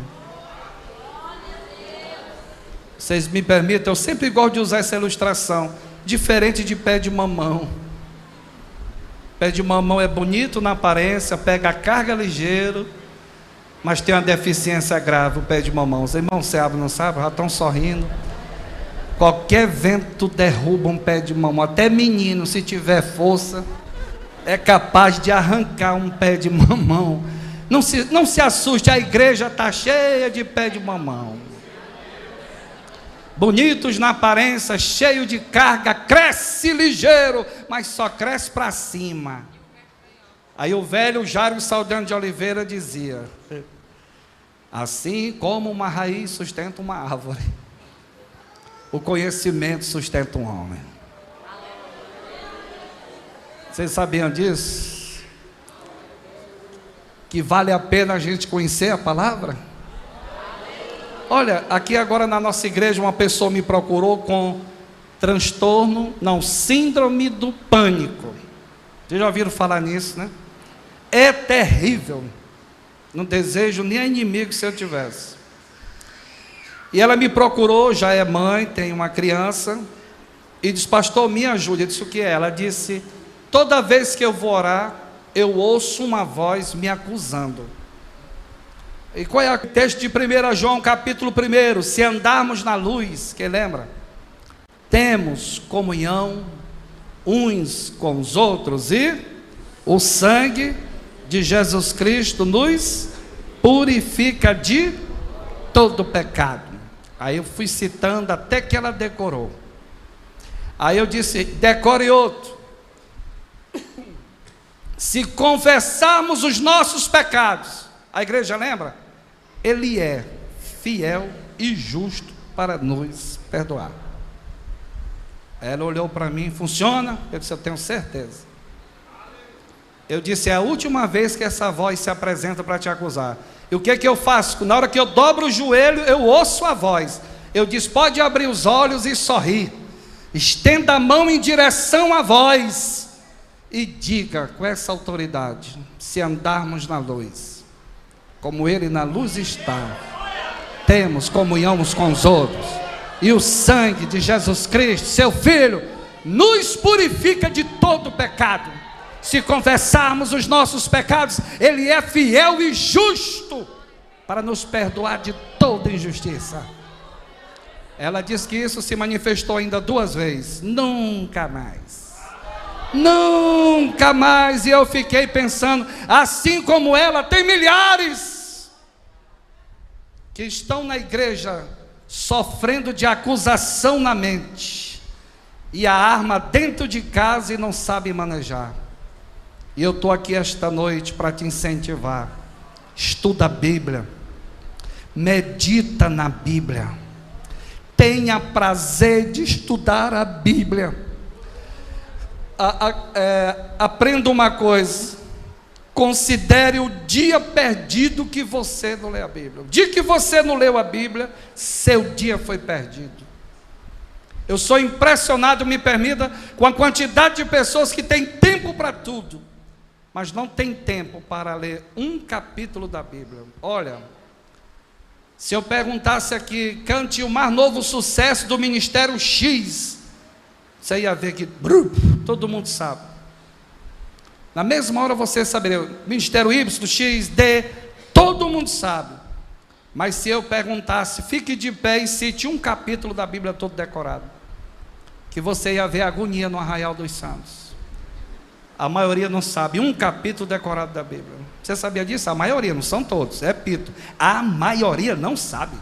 Vocês me permitem, eu sempre gosto de usar essa ilustração, diferente de pé de mamão. Pé de mamão é bonito na aparência, pega a carga ligeiro, mas tem uma deficiência grave, o pé de mamão. Os irmãos sabem, não sabem? Já estão sorrindo. Qualquer vento derruba um pé de mamão. Até menino, se tiver força, é capaz de arrancar um pé de mamão. Não se assuste, a igreja está cheia de pé de mamão. Bonitos na aparência, cheio de carga, cresce ligeiro, mas só cresce para cima. Aí o velho Jairo Saldanha de Oliveira dizia: assim como uma raiz sustenta uma árvore, o conhecimento sustenta um homem. Vocês sabiam disso? Que vale a pena a gente conhecer a palavra? Olha, aqui agora na nossa igreja uma pessoa me procurou com síndrome do pânico. Vocês já ouviram falar nisso, né? É terrível. Não desejo nem inimigo se eu tivesse. E ela me procurou, já é mãe, tem uma criança, e disse: pastor, me ajude. Eu disse: o que é? Ela disse: toda vez que eu vou orar, eu ouço uma voz me acusando. E qual é o texto de 1 João capítulo 1? Se andarmos na luz, quem lembra? Temos comunhão uns com os outros, e o sangue de Jesus Cristo nos purifica de todo pecado. Aí eu fui citando até que ela decorou. Aí eu disse: decore outro. Se confessarmos os nossos pecados, a igreja lembra? Ele é fiel e justo para nos perdoar. Ela olhou para mim: funciona? Eu disse: eu tenho certeza. Eu disse: é a última vez que essa voz se apresenta para te acusar. E o que que eu faço? Na hora que eu dobro o joelho, eu ouço a voz. Eu disse: pode abrir os olhos e sorrir. Estenda a mão em direção à voz e diga com essa autoridade: se andarmos na luz, como Ele na luz está, temos comunhão uns com os outros, e o sangue de Jesus Cristo, seu Filho, nos purifica de todo pecado. Se confessarmos os nossos pecados, Ele é fiel e justo para nos perdoar de toda injustiça. Ela diz que isso se manifestou ainda 2 vezes. Nunca mais. Nunca mais. E eu fiquei pensando, assim como ela, tem milhares que estão na igreja sofrendo de acusação na mente, e a arma dentro de casa e não sabe manejar. E eu estou aqui esta noite para te incentivar. Estuda a Bíblia, medita na Bíblia, tenha prazer de estudar a Bíblia. Aprenda uma coisa: considere o dia perdido que você não lê a Bíblia. O dia que você não leu a Bíblia, seu dia foi perdido. Eu sou impressionado, me permita, com a quantidade de pessoas que têm tempo para tudo, mas não tem tempo para ler um capítulo da Bíblia. Olha, se eu perguntasse aqui, cante o mais novo sucesso do Ministério X, você ia ver que todo mundo sabe. Na mesma hora você saberia. Ministério Y, X, D, todo mundo sabe. Mas se eu perguntasse, fique de pé e cite um capítulo da Bíblia todo decorado, que você ia ver a agonia no Arraial dos Santos. A maioria não sabe um capítulo decorado da Bíblia. Você sabia disso? A maioria, não são todos, repito, a maioria não sabe.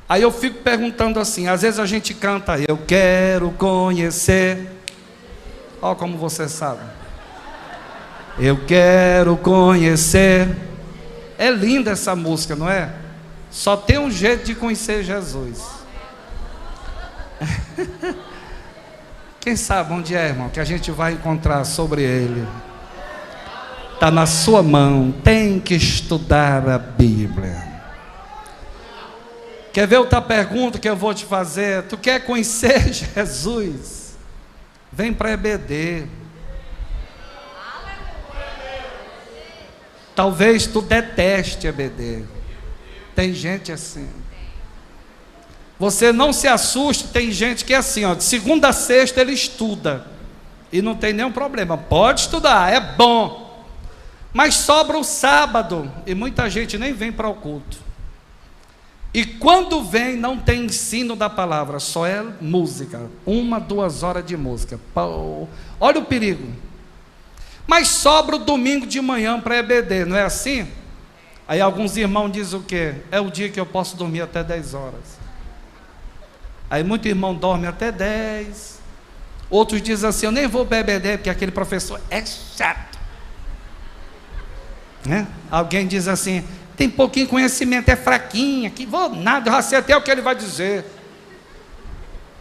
Aí eu fico perguntando assim, às vezes a gente canta: eu quero conhecer. Olha como você sabe. Eu quero conhecer. É linda essa música, não é? Só tem um jeito de conhecer Jesus. Quem sabe onde é, irmão, que a gente vai encontrar sobre Ele? Está na sua mão. Tem que estudar a Bíblia. Quer ver outra pergunta que eu vou te fazer? Tu quer conhecer Jesus? Vem para EBD. Talvez tu deteste EBD. Tem gente assim. Você não se assuste, tem gente que é assim, ó, de segunda a sexta ele estuda, e não tem nenhum problema, pode estudar, é bom, mas sobra o sábado, e muita gente nem vem para o culto, e quando vem não tem ensino da palavra, só é música, 1-2 horas de música. Pô, olha o perigo. Mas sobra o domingo de manhã para EBD, não é assim? Aí alguns irmãos dizem o quê? É o dia que eu posso dormir até 10 horas. Aí muito irmão dorme até 10. Outros dizem assim: eu nem vou para EBD porque aquele professor é chato, né? Alguém diz assim: tem pouquinho conhecimento, é fraquinha, que vou nada, eu já sei até o que ele vai dizer.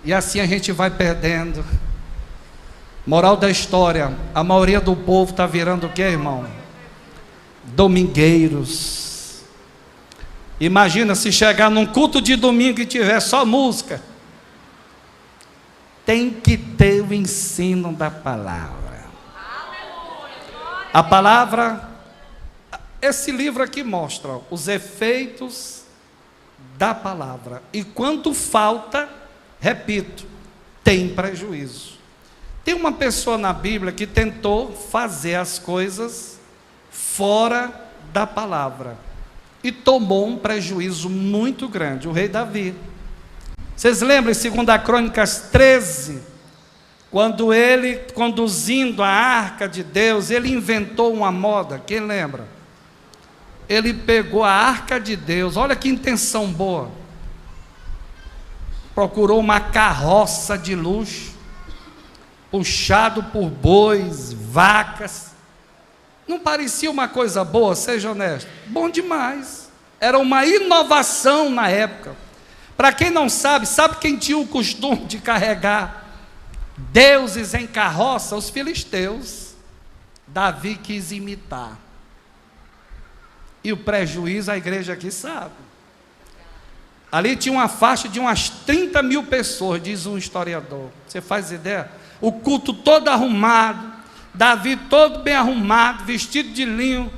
E assim a gente vai perdendo. Moral da história: a maioria do povo está virando o que, irmão? Domingueiros. Imagina se chegar num culto de domingo e tiver só música. Tem que ter o ensino da palavra. A palavra, esse livro aqui mostra os efeitos da palavra. E quando falta, repito, tem prejuízo. Tem uma pessoa na Bíblia que tentou fazer as coisas fora da palavra e tomou um prejuízo muito grande, o rei Davi. Vocês lembram em 2 Crônicas 13, quando ele, conduzindo a arca de Deus, ele inventou uma moda, quem lembra? Ele pegou a arca de Deus, olha que intenção boa, procurou uma carroça de luxo, puxado por bois, vacas. Não parecia uma coisa boa, seja honesto? Bom demais. Era uma inovação na época. Para quem não sabe, sabe quem tinha o costume de carregar deuses em carroça? Os filisteus. Davi quis imitar. E o prejuízo a igreja aqui sabe. Ali tinha uma faixa de umas 30 mil pessoas, diz um historiador. Você faz ideia? O culto todo arrumado, Davi todo bem arrumado, vestido de linho,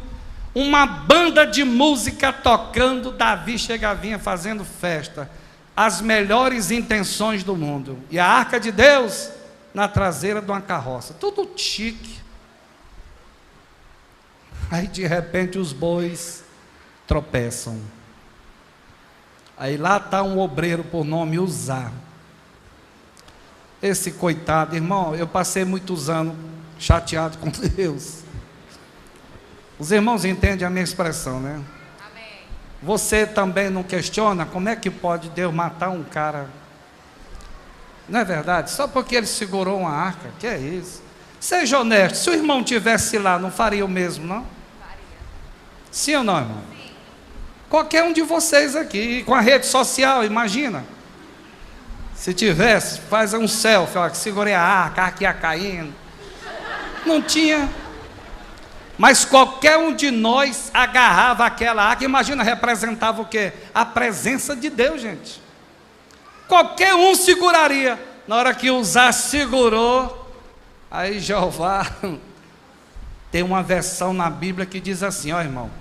uma banda de música tocando, Davi vinha fazendo festa, as melhores intenções do mundo, e a arca de Deus na traseira de uma carroça, tudo chique. Aí de repente os bois tropeçam, aí lá está um obreiro por nome Uzá. Esse coitado, irmão, eu passei muitos anos chateado com Deus. Os irmãos entendem a minha expressão, né? Amém. Você também não questiona como é que pode Deus matar um cara? Não é verdade? Só porque ele segurou uma arca, que é isso? Seja honesto, se o irmão tivesse lá, não faria o mesmo, não? Faria. Sim ou não, irmão? Sim. Qualquer um de vocês aqui, com a rede social, imagina. Se tivesse, faz um selfie, ó, que segurei a arca ia caindo. Não tinha. Mas qualquer um de nós agarrava aquela arca, imagina, representava o quê? A presença de Deus, gente. Qualquer um seguraria. Na hora que Uzá segurou, aí Jeová, tem uma versão na Bíblia que diz assim, ó irmão,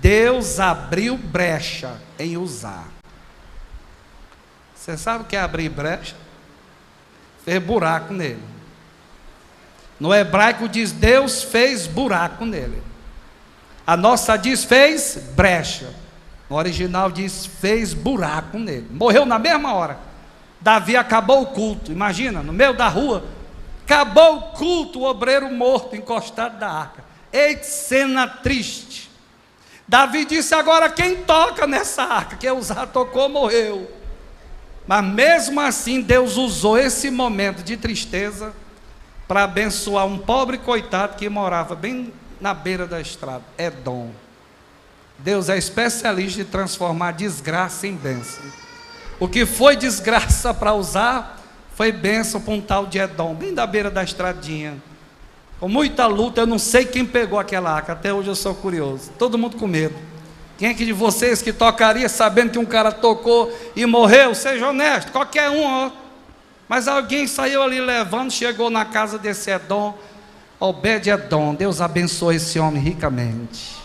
Deus abriu brecha em Uzá. Você sabe o que é abrir brecha? Fez buraco nele. No hebraico diz Deus fez buraco nele. A nossa diz fez brecha. No original diz fez buraco nele. Morreu na mesma hora. Davi acabou o culto. Imagina, no meio da rua, acabou o culto, o obreiro morto, encostado da arca. Eita cena triste. Davi disse, agora quem toca nessa arca? Quem Uzá tocou, morreu. Mas mesmo assim Deus usou esse momento de tristeza para abençoar um pobre coitado que morava bem na beira da estrada, Edom. Deus é especialista em transformar desgraça em bênção. O que foi desgraça para Uzá foi bênção para um tal de Edom, bem da beira da estradinha. Com muita luta, eu não sei quem pegou aquela arca, até hoje eu sou curioso. Todo mundo com medo. Quem é que de vocês que tocaria sabendo que um cara tocou e morreu? Seja honesto, qualquer um, ó. Mas alguém saiu ali levando, chegou na casa desse Edom, Obed-Edom. Deus abençoe esse homem ricamente.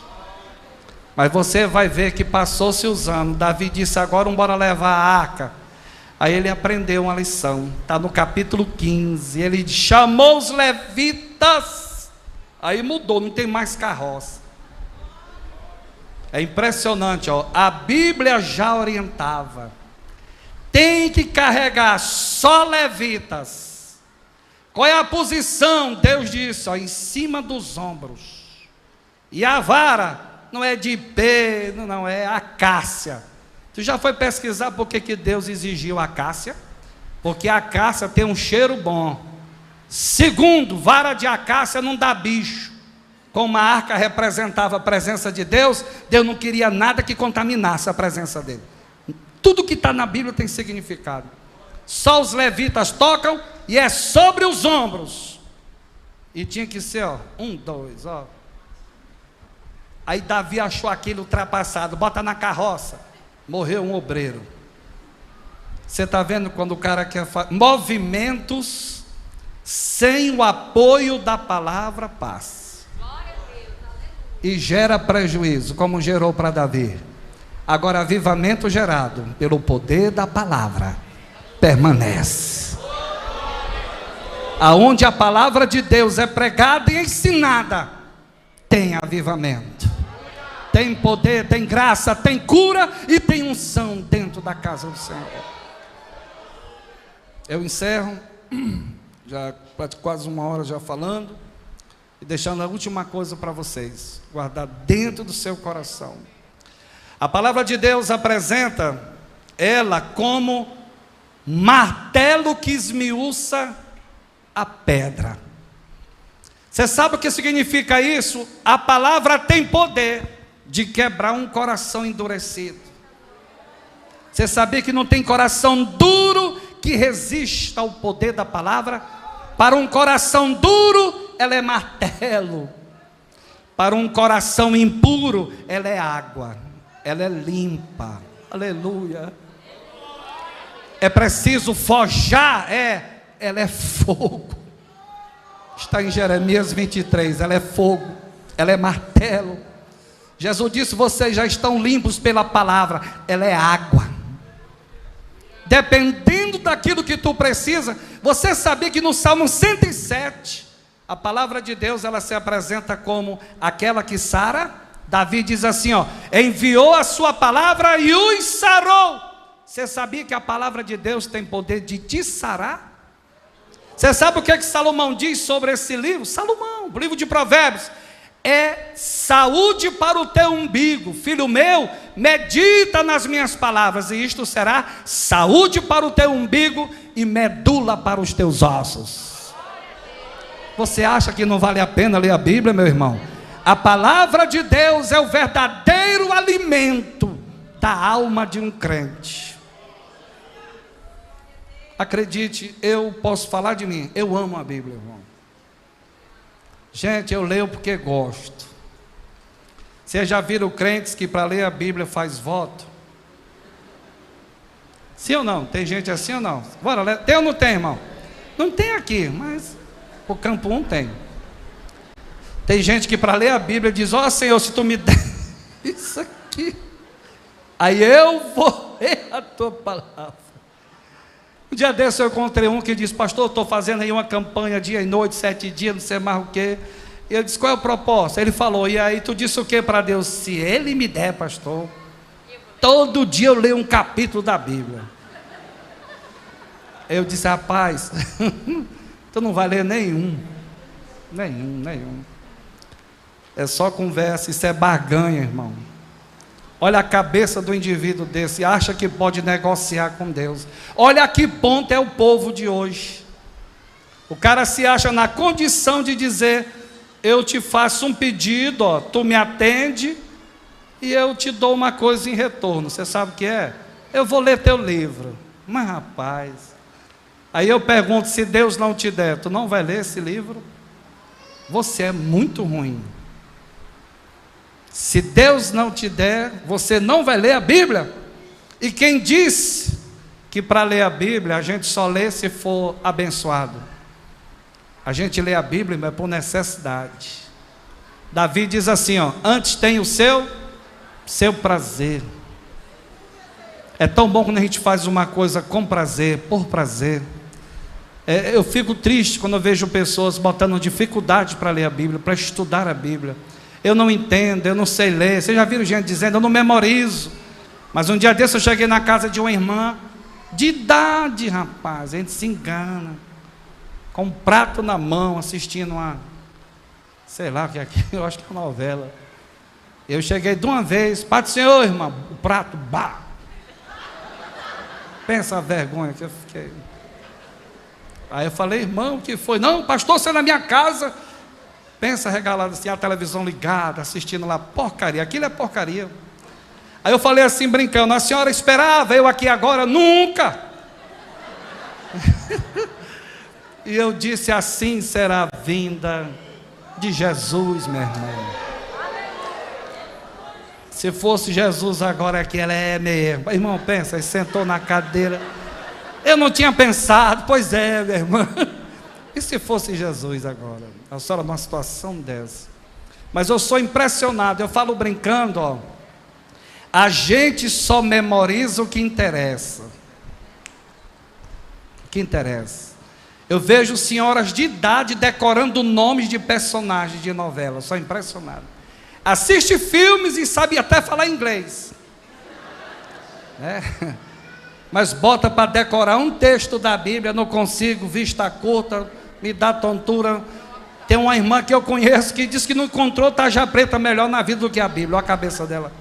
Mas você vai ver que passou-se os anos. Davi disse, agora vamos levar a arca. Aí ele aprendeu uma lição. Está no capítulo 15. Ele chamou os levitas. Aí mudou, não tem mais carroça. É impressionante, ó. A Bíblia já orientava. Tem que carregar só levitas. Qual é a posição? Deus disse, ó, em cima dos ombros. E a vara não é de ipê, não é acácia. Tu já foi pesquisar por que Deus exigiu acácia? Porque a acácia tem um cheiro bom. Segundo, vara de acácia não dá bicho. Como a arca representava a presença de Deus, Deus não queria nada que contaminasse a presença dele. Tudo que está na Bíblia tem significado. Só os levitas tocam e é sobre os ombros. E tinha que ser, ó, 1, 2, ó. Aí Davi achou aquilo ultrapassado, bota na carroça. Morreu um obreiro. Você está vendo quando o cara quer fazer movimentos sem o apoio da palavra paz. E gera prejuízo, como gerou para Davi. Agora, avivamento gerado pelo poder da palavra permanece. Aonde a palavra de Deus é pregada e ensinada, tem avivamento, tem poder, tem graça, tem cura e tem unção dentro da casa do Senhor. Eu encerro, já quase uma hora já falando, e deixando a última coisa para vocês, guardar dentro do seu coração. A palavra de Deus apresenta ela como martelo que esmiuça a pedra. Você sabe o que significa isso? A palavra tem poder de quebrar um coração endurecido. Você sabia que não tem coração duro que resista ao poder da palavra? Para um coração duro, ela é martelo. Para um coração impuro, ela é água. Ela é limpa. Aleluia. É preciso forjar, ela é fogo. Está em Jeremias 23, ela é fogo, ela é martelo. Jesus disse: vocês já estão limpos pela palavra. Ela é água. Dependendo daquilo que tu precisa. Você sabia que no Salmo 107, a palavra de Deus, ela se apresenta como aquela que sara? Davi diz assim, enviou a sua palavra e os sarou. Você sabia que a palavra de Deus tem poder de te sarar? Você sabe o que Salomão diz sobre esse livro? Salomão, o livro de Provérbios, é saúde para o teu umbigo. Filho meu, medita nas minhas palavras, e isto será saúde para o teu umbigo e medula para os teus ossos. Você acha que não vale a pena ler a Bíblia, meu irmão? A palavra de Deus é o verdadeiro alimento da alma de um crente. Acredite, eu posso falar de mim, eu amo a Bíblia, irmão. Gente, eu leio porque gosto. Vocês já viram crentes que para ler a Bíblia faz voto? Sim ou não? Tem gente assim ou não? Bora ler. Tem ou não tem, irmão? Não tem aqui, mas o campo 1 tem. Tem gente que para ler a Bíblia diz: Senhor, se tu me der isso aqui, aí eu vou ler a tua palavra. Um dia desse eu encontrei um que disse: pastor, estou fazendo aí uma campanha dia e noite, 7 dias, não sei mais o que. E eu disse: qual é o propósito? Ele falou: e aí tu disse o que para Deus? Se Ele me der, pastor, todo dia eu leio um capítulo da Bíblia. Eu disse: rapaz, tu não vai ler nenhum. É só conversa, isso é barganha, irmão. Olha a cabeça do indivíduo desse, acha que pode negociar com Deus. Olha a que ponto é o povo de hoje. O cara se acha na condição de dizer: eu te faço um pedido, tu me atende e eu te dou uma coisa em retorno. Você sabe o que é? Eu vou ler teu livro. Mas rapaz, aí eu pergunto: se Deus não te der, tu não vai ler esse livro? Você é muito ruim. Se Deus não te der, você não vai ler a Bíblia? E quem disse que para ler a Bíblia a gente só lê se for abençoado? A gente lê a Bíblia, mas por necessidade. Davi diz assim, antes tem o seu prazer. É tão bom quando a gente faz uma coisa com prazer, por prazer. Eu fico triste quando eu vejo pessoas botando dificuldade para ler a Bíblia, para estudar a Bíblia. Eu não entendo, eu não sei ler. Vocês já viram gente dizendo: eu não memorizo. Mas um dia desse eu cheguei na casa de uma irmã de idade, rapaz, a gente se engana, com um prato na mão, assistindo uma, sei lá o que é aquilo, eu acho que é uma novela. Eu cheguei de uma vez: Pai do Senhor, irmã, o prato, bah! Pensa a vergonha que eu fiquei. Aí eu falei: irmão, o que foi? Não, pastor, você é na minha casa. Pensa regalado assim, a televisão ligada, assistindo lá, porcaria, aquilo é porcaria. Aí eu falei assim, brincando: a senhora esperava eu aqui agora? Nunca! E eu disse: assim será a vinda de Jesus, meu irmão. Se fosse Jesus agora aqui, ela é mesmo. Irmão, pensa, ele sentou na cadeira. Eu não tinha pensado, pois é, minha irmã. E se fosse Jesus agora? A senhora numa situação dessa. Mas eu sou impressionado, eu falo brincando, ó. A gente só memoriza o que interessa. O que interessa. Eu vejo senhoras de idade decorando nomes de personagens de novela, sou impressionado. Assiste filmes e sabe até falar inglês. Mas bota para decorar um texto da Bíblia, não consigo, vista curta, me dá tontura. Tem uma irmã que eu conheço que diz que não encontrou tarja preta melhor na vida do que a Bíblia, olha a cabeça dela.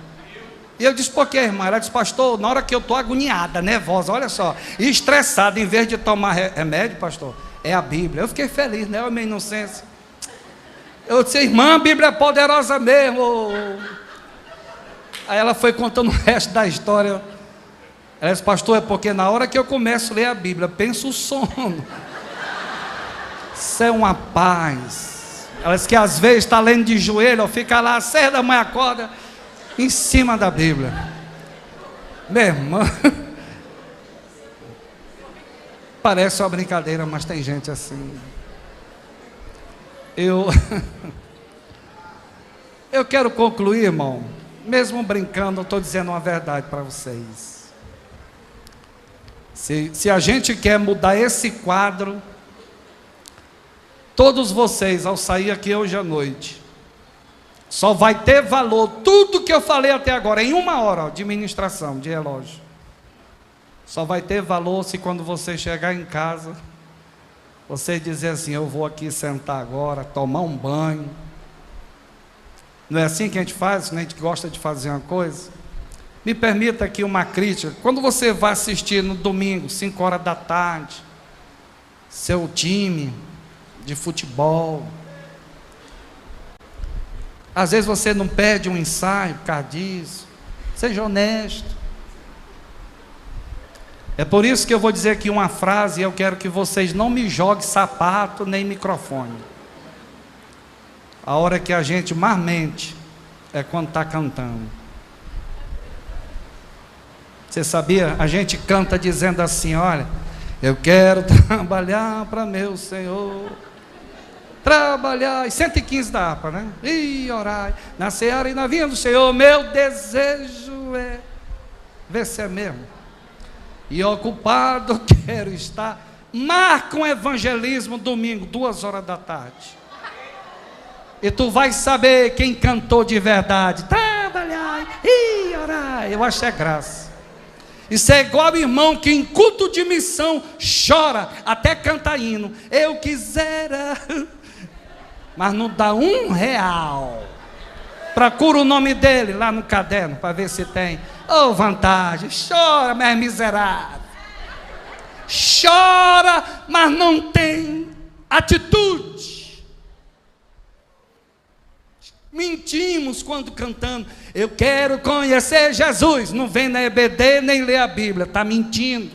E eu disse, por que, irmã? Ela disse, pastor, na hora que eu estou agoniada, nervosa, olha só, e estressada, em vez de tomar remédio, pastor, é a Bíblia. Eu fiquei feliz, né? A minha inocência. Eu disse, irmã, a Bíblia é poderosa mesmo. Aí ela foi contando o resto da história. Ela disse, pastor, é porque na hora que eu começo a ler a Bíblia, penso o sono. Isso é uma paz. Ela disse que às vezes está lendo de joelho, fica lá, às 6 da manhã acorda, em cima da Bíblia. Meu irmão, parece uma brincadeira, mas tem gente assim. Eu quero concluir, irmão, mesmo brincando, eu estou dizendo uma verdade para vocês. Se a gente quer mudar esse quadro, todos vocês, ao sair aqui hoje à noite, só vai ter valor tudo que eu falei até agora, em 1 hora de ministração, de relógio. Só vai ter valor se quando você chegar em casa, você dizer assim, eu vou aqui sentar agora, tomar um banho. Não é assim que a gente faz, né? A gente gosta de fazer uma coisa. Me permita aqui uma crítica. Quando você vai assistir no domingo, 5 horas da tarde, seu time de futebol, às vezes você não perde um ensaio por causa disso. Seja honesto. É por isso que eu vou dizer aqui uma frase, e eu quero que vocês não me joguem sapato nem microfone. A hora que a gente mais mente é quando está cantando. Você sabia? A gente canta dizendo assim, olha, eu quero trabalhar para meu Senhor. Trabalhar, e 115 da harpa, né? E orai, na seara e na vinha do Senhor, meu desejo é, vê se é mesmo, e ocupado quero estar. Marca um evangelismo domingo, 2 horas da tarde, e tu vai saber quem cantou de verdade. Trabalhar e orai, eu acho é graça. Isso é igual ao irmão que em culto de missão chora, até canta hino, eu quisera, mas não dá R$1. Procura o nome dele lá no caderno para ver se tem. Oh, vantagem, chora, mas é miserável. Chora, mas não tem atitude. Mentimos quando cantamos, eu quero conhecer Jesus. Não vem na EBD nem lê a Bíblia, está mentindo.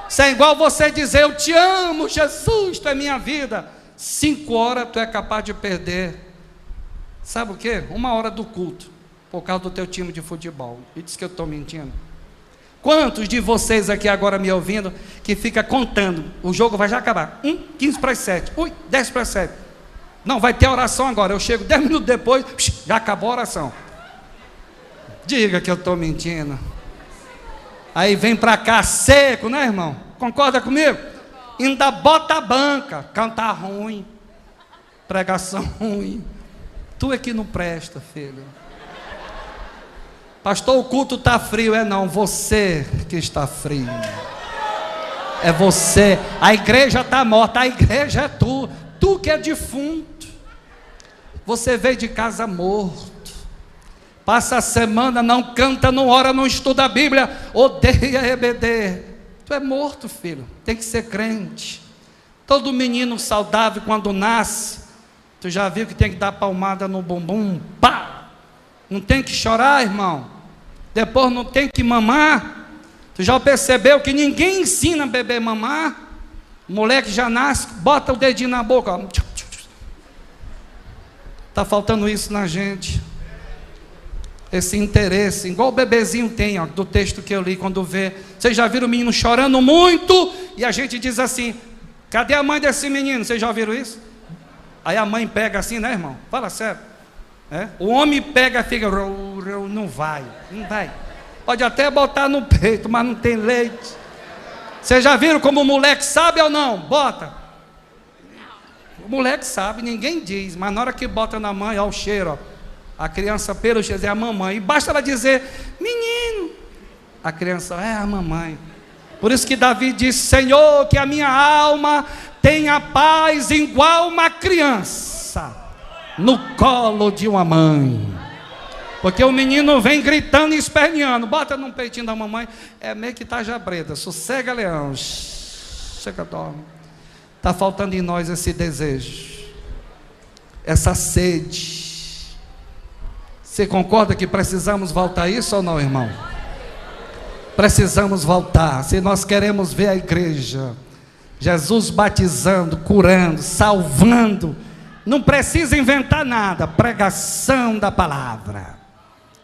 Isso é igual você dizer, eu te amo, Jesus, tu é minha vida. 5 horas tu é capaz de perder, sabe o que? 1 hora do culto, por causa do teu time de futebol. E diz que eu estou mentindo. Quantos de vocês aqui agora me ouvindo, que fica contando, o jogo vai já acabar, 15 para as 7, 10 para as 7, não, vai ter oração agora, eu chego 10 minutos depois, já acabou a oração. Diga que eu estou mentindo. Aí vem para cá seco, né, irmão? Concorda comigo? Ainda bota a banca, canta ruim, pregação ruim. Tu é que não presta, filho. Pastor, o culto está frio. É não, você que está frio. É você. A igreja está morta, a igreja é tu. Tu que é defunto. Você veio de casa morto. Passa a semana, não canta, não ora, não estuda a Bíblia, odeia EBD. Tu é morto, filho, tem que ser crente. Todo menino saudável quando nasce, tu já viu que tem que dar palmada no bumbum, pá! Não tem que chorar, irmão. Depois não tem que mamar. Tu já percebeu que ninguém ensina a bebê a mamar? O moleque já nasce, bota o dedinho na boca, ó. Tá faltando isso na gente. esse interesse, igual o bebezinho tem, ó, do texto que eu li, quando vê. Vocês já viram o menino chorando muito, e a gente diz assim: cadê a mãe desse menino? Vocês já ouviram isso? Aí a mãe pega assim, né, irmão? Fala sério. O homem pega e fica, não vai. Pode até botar no peito, mas não tem leite. Vocês já viram como o moleque sabe ou não? Bota. O moleque sabe, ninguém diz, mas na hora que bota na mãe, ó o cheiro, ó. A criança pelo cheiro é a mamãe. E basta ela dizer, menino. A criança é a mamãe. Por isso que Davi disse: Senhor, que a minha alma tenha paz igual uma criança no colo de uma mãe. Porque o menino vem gritando e esperneando. Bota no peitinho da mamãe, é meio que tá jabreda. Sossega, leão. Chega, dorme. Está faltando em nós esse desejo, essa sede. Você concorda que precisamos voltar a isso ou não, irmão? Precisamos voltar. Se nós queremos ver a igreja, Jesus batizando, curando, salvando, não precisa inventar nada. Pregação da palavra,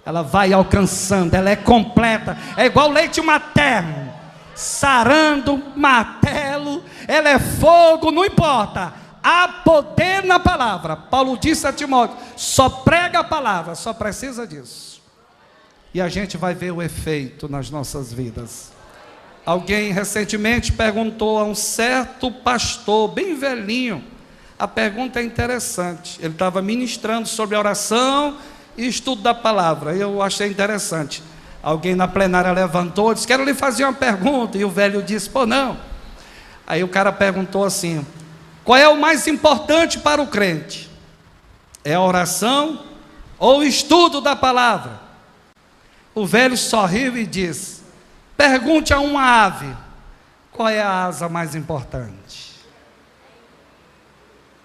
ela vai alcançando, ela é completa, é igual leite materno, sarando, martelo, ela é fogo, não importa, há poder na palavra. Paulo disse a Timóteo: só prega a palavra, só precisa disso, e a gente vai ver o efeito nas nossas vidas. Alguém recentemente perguntou a um certo pastor, bem velhinho, a pergunta é interessante. Ele estava ministrando sobre a oração e estudo da palavra. Eu achei interessante. Alguém na plenária levantou e disse: quero lhe fazer uma pergunta. E o velho disse: pô, não. Aí o cara perguntou assim: qual é o mais importante para o crente? É a oração ou o estudo da palavra? O velho sorriu e disse: pergunte a uma ave, qual é a asa mais importante?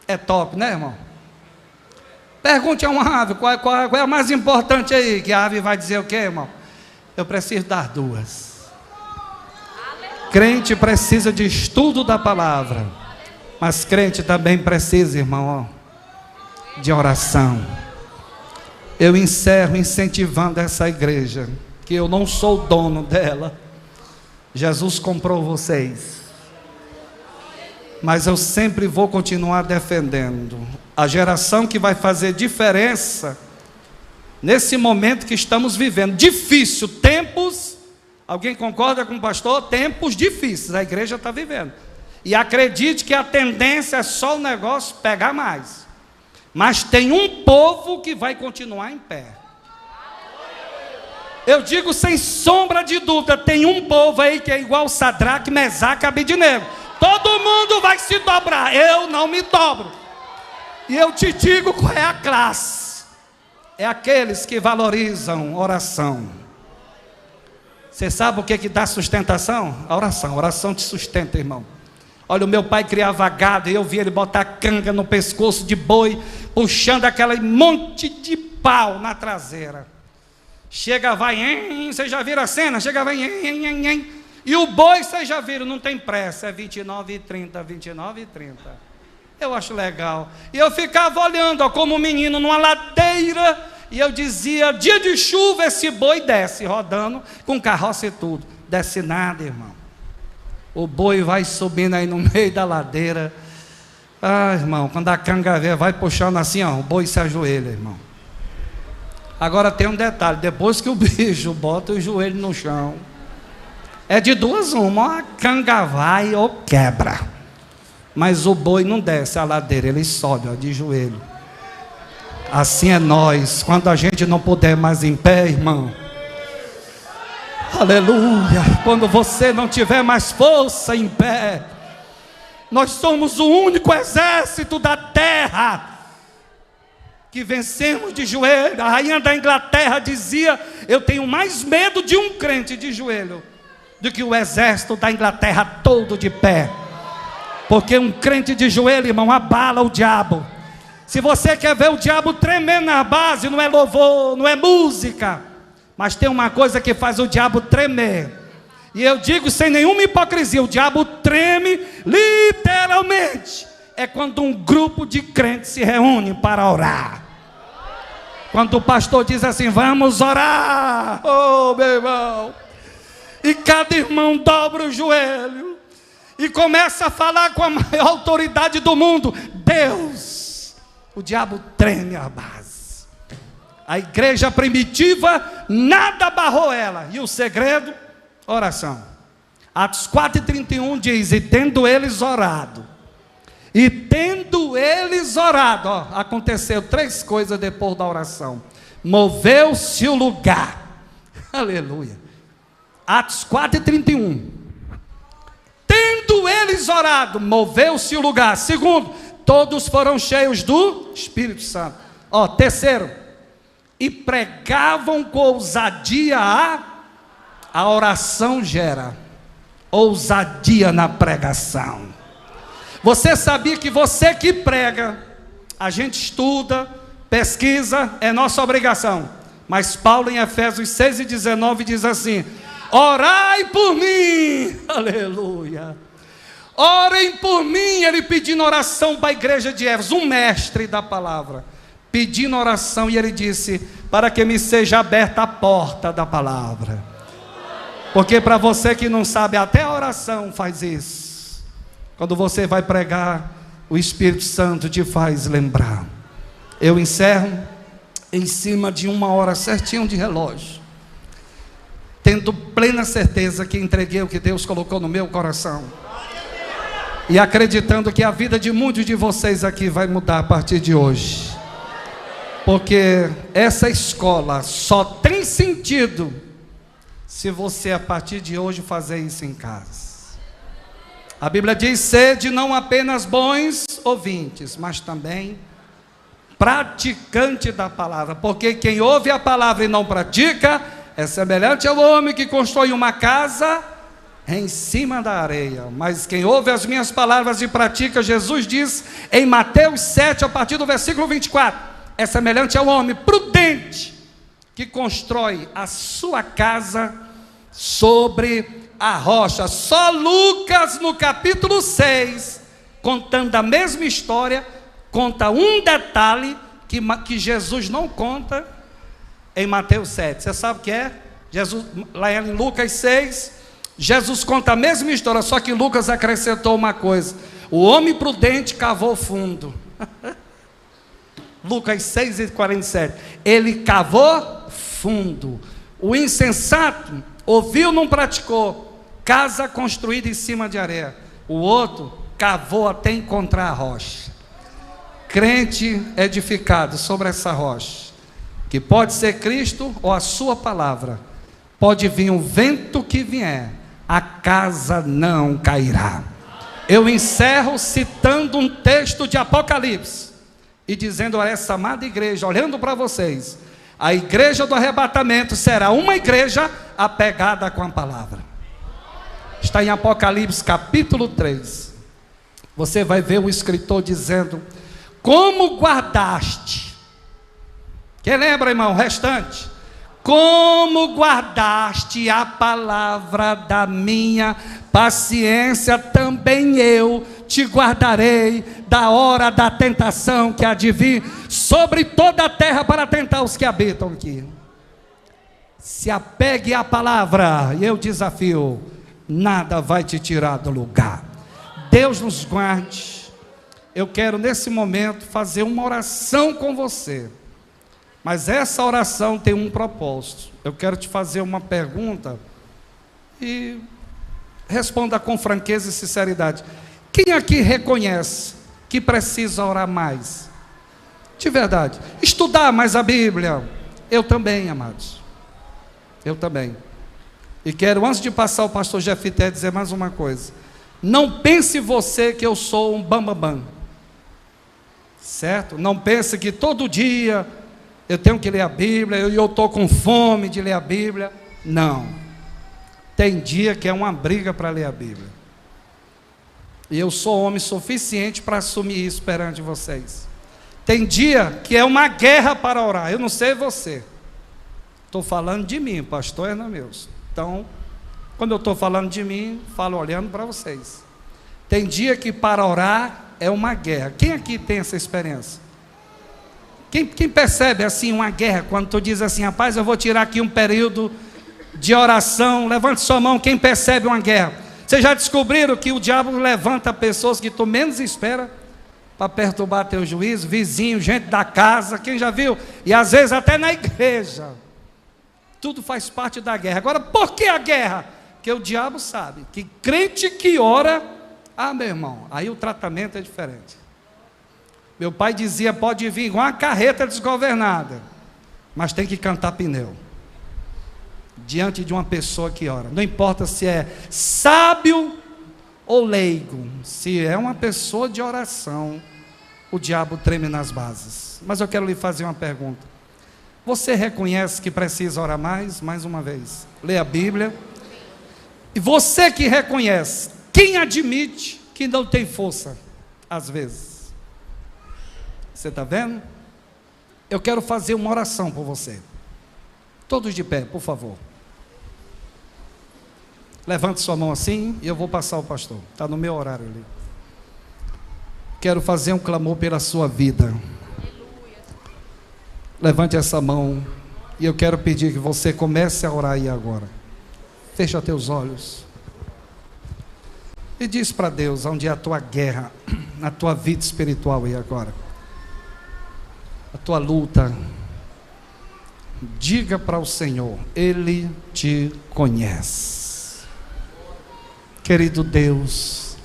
É top, né, irmão? Pergunte a uma ave, qual é a mais importante aí? Que a ave vai dizer o quê, irmão? Eu preciso das duas. Crente precisa de estudo da palavra, mas crente também precisa, irmão, ó, de oração. Eu encerro incentivando essa igreja, que eu não sou o dono dela. Jesus comprou vocês, mas eu sempre vou continuar defendendo a geração que vai fazer diferença nesse momento que estamos vivendo. Difícil, tempos, alguém concorda com o pastor? Tempos difíceis, a igreja está vivendo. E acredite que a tendência é só o negócio pegar mais. Mas tem um povo que vai continuar em pé. Eu digo sem sombra de dúvida, tem um povo aí que é igual Sadraque, Mesaque e Abednego. Todo mundo vai se dobrar, eu não me dobro. E eu te digo qual é a classe. É aqueles que valorizam oração. Você sabe o que dá sustentação? A oração. A oração te sustenta, irmão. Olha, o meu pai criava gado e eu vi ele botar canga no pescoço de boi, puxando aquele monte de pau na traseira. Chega, vai, vocês já viram a cena? Chega, vai, e o boi, vocês já viram, não tem pressa, é 29,30, 29,30. Eu acho legal. E eu ficava olhando, ó, como um menino numa ladeira, e eu dizia: dia de chuva esse boi desce, rodando, com carroça e tudo. Desce nada, irmão. O boi vai subindo aí no meio da ladeira. Ah, irmão, quando a canga vai puxando assim, ó, o boi se ajoelha, irmão. Agora tem um detalhe: depois que o bicho bota o joelho no chão, é de duas uma, a canga vai ou quebra. Mas o boi não desce a ladeira, ele sobe, ó, de joelho. Assim é nós, quando a gente não puder mais em pé, irmão. Aleluia, quando você não tiver mais força em pé, nós somos o único exército da terra que vencemos de joelho. A rainha da Inglaterra dizia: eu tenho mais medo de um crente de joelho do que o exército da Inglaterra todo de pé. Porque um crente de joelho, irmão, abala o diabo. Se você quer ver o diabo tremendo na base, não é louvor, não é música, mas tem uma coisa que faz o diabo tremer, e eu digo sem nenhuma hipocrisia: o diabo treme literalmente, é quando um grupo de crentes se reúne para orar. Quando o pastor diz assim, vamos orar, oh meu irmão, e cada irmão dobra o joelho e começa a falar com a maior autoridade do mundo, Deus, o diabo treme a base. A igreja primitiva, nada barrou ela, e o segredo? Oração. Atos 4:31 diz, e tendo eles orado, ó, aconteceu 3 coisas depois da oração. Moveu-se o lugar. Aleluia. Atos 4:31. Tendo eles orado, moveu-se o lugar. Segundo, todos foram cheios do Espírito Santo. Ó, terceiro, e pregavam com ousadia a oração gera ousadia na pregação. Você sabia que você que prega, a gente estuda, pesquisa, é nossa obrigação. Mas Paulo em Efésios 6:19 diz assim, orai por mim, aleluia. Orem por mim, ele pedindo oração para a igreja de Éfeso, um mestre da palavra, pedindo oração, e ele disse, para que me seja aberta a porta da palavra. Porque para você que não sabe, até a oração faz isso. Quando você vai pregar, o Espírito Santo te faz lembrar. Eu encerro em cima de 1 hora certinho de relógio, tendo plena certeza que entreguei o que Deus colocou no meu coração, e acreditando que a vida de muitos de vocês aqui vai mudar a partir de hoje, porque essa escola só tem sentido se você a partir de hoje fazer isso em casa. A Bíblia diz, sede não apenas bons ouvintes, mas também praticante da palavra, porque quem ouve a palavra e não pratica, é semelhante ao homem que constrói uma casa em cima da areia. Mas quem ouve as minhas palavras e pratica, Jesus diz em Mateus 7, a partir do versículo 24, é semelhante ao homem prudente, que constrói a sua casa sobre a rocha. Só Lucas, no capítulo 6, contando a mesma história, conta um detalhe que Jesus não conta em Mateus 7. Você sabe o que é? Jesus, lá em Lucas 6, Jesus conta a mesma história, só que Lucas acrescentou uma coisa: o homem prudente cavou fundo. Lucas 6:47. Ele cavou fundo. O insensato ouviu, não praticou. Casa construída em cima de areia. O outro cavou até encontrar a rocha. Crente edificado sobre essa rocha, que pode ser Cristo ou a sua palavra, pode vir o vento que vier, a casa não cairá. Eu encerro citando um texto de Apocalipse e dizendo a essa amada igreja, olhando para vocês, a igreja do arrebatamento será uma igreja apegada com a palavra. Está em Apocalipse capítulo 3. Você vai ver o escritor dizendo: como guardaste? Quem lembra, irmão, o restante? Como guardaste a palavra da minha paciência, também eu te guardarei da hora da tentação que há de vir sobre toda a terra para tentar os que habitam aqui. Se apegue à palavra, e eu desafio, nada vai te tirar do lugar. Deus nos guarde. Eu quero nesse momento fazer uma oração com você, mas essa oração tem um propósito. Eu quero te fazer uma pergunta e responda com franqueza e sinceridade. Quem aqui reconhece que precisa orar mais? De verdade. Estudar mais a Bíblia. Eu também, amados. Eu também. E quero, antes de passar o pastor Jefité, dizer mais uma coisa. Não pense você que eu sou um bambambam. Certo? Não pense que todo dia eu tenho que ler a Bíblia, eu estou com fome de ler a Bíblia. Não. Tem dia que é uma briga para ler a Bíblia. E eu sou homem suficiente para assumir isso perante vocês. Tem dia que é uma guerra para orar. Eu não sei você. Estou falando de mim, pastor Hernan Meus. Então, quando eu estou falando de mim, falo olhando para vocês. Tem dia que para orar é uma guerra. Quem aqui tem essa experiência? Quem percebe assim uma guerra, quando tu diz assim, rapaz, eu vou tirar aqui um período de oração, levante sua mão, quem percebe uma guerra? Vocês já descobriram que o diabo levanta pessoas que tu menos espera para perturbar teu juízo, vizinho, gente da casa, quem já viu? E às vezes até na igreja. Tudo faz parte da guerra. Agora, por que a guerra? Porque o diabo sabe que crente que ora, meu irmão, aí o tratamento é diferente. Meu pai dizia, pode vir igual uma carreta desgovernada, mas tem que cantar pneu diante de uma pessoa que ora. Não importa se é sábio ou leigo, se é uma pessoa de oração, o diabo treme nas bases. Mas eu quero lhe fazer uma pergunta. Você reconhece que precisa orar mais? Mais uma vez, lê a Bíblia. E você que reconhece, quem admite que não tem força, às vezes? Você está vendo? Eu quero fazer uma oração por você. Todos de pé, por favor. Levante sua mão assim e eu vou passar o pastor. Está no meu horário ali. Quero fazer um clamor pela sua vida. Levante essa mão e eu quero pedir que você comece a orar aí agora. Fecha teus olhos. E diz para Deus onde é a tua guerra, na tua vida espiritual aí agora. A tua luta. Diga para o Senhor, Ele te conhece. Querido Deus,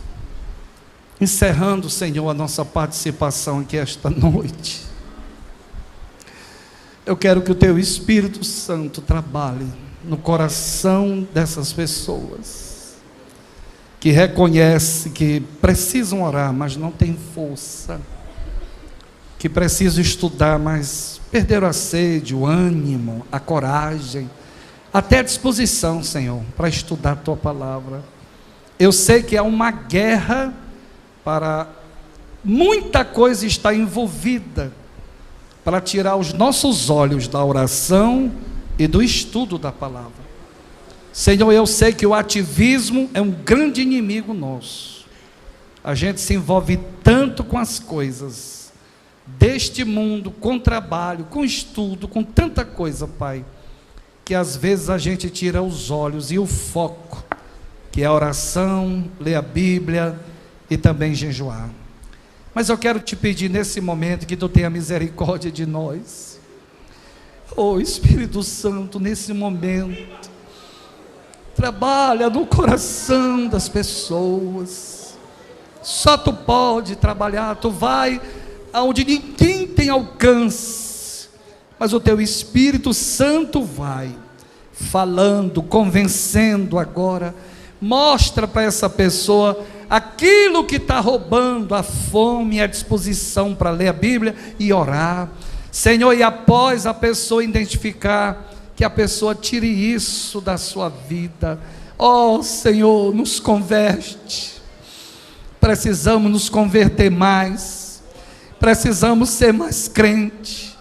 encerrando, Senhor, a nossa participação aqui esta noite, eu quero que o Teu Espírito Santo trabalhe no coração dessas pessoas que reconhecem que precisam orar, mas não têm força, que precisam estudar, mas perderam a sede, o ânimo, a coragem, até a disposição, Senhor, para estudar a Tua Palavra. Eu sei que há uma guerra para muita coisa está envolvida para tirar os nossos olhos da oração e do estudo da palavra. Senhor, eu sei que o ativismo é um grande inimigo nosso. A gente se envolve tanto com as coisas deste mundo, com trabalho, com estudo, com tanta coisa, Pai, que às vezes a gente tira os olhos e o foco, que é a oração, ler a Bíblia e também jejuar. Mas eu quero te pedir nesse momento que Tu tenha misericórdia de nós. Oh Espírito Santo, nesse momento, trabalha no coração das pessoas. Só Tu pode trabalhar, Tu vai aonde ninguém tem alcance, mas o Teu Espírito Santo vai falando, convencendo agora. Mostra para essa pessoa aquilo que está roubando a fome e a disposição para ler a Bíblia e orar, Senhor. E após a pessoa identificar, que a pessoa tire isso da sua vida. Oh Senhor, nos converte. Precisamos nos converter mais, precisamos ser mais crente,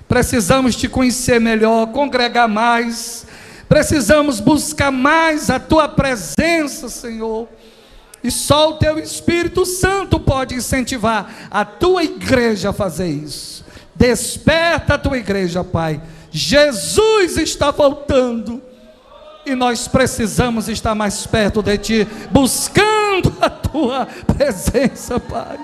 precisamos Te conhecer melhor, congregar mais, precisamos buscar mais a Tua presença, Senhor. E só o Teu Espírito Santo pode incentivar a Tua igreja a fazer isso. Desperta a Tua igreja, Pai. Jesus está voltando e nós precisamos estar mais perto de Ti, buscando a Tua presença, Pai.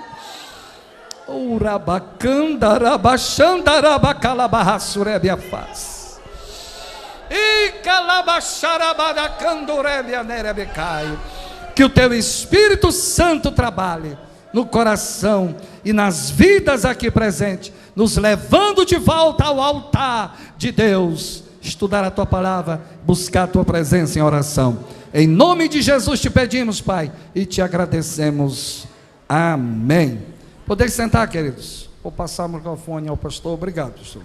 Que o Teu Espírito Santo trabalhe no coração e nas vidas aqui presentes, nos levando de volta ao altar de Deus, estudar a Tua palavra, buscar a Tua presença em oração. Em nome de Jesus te pedimos, Pai, e te agradecemos. Amém. Poder sentar, queridos. Vou passar o microfone ao pastor. Obrigado, pastor.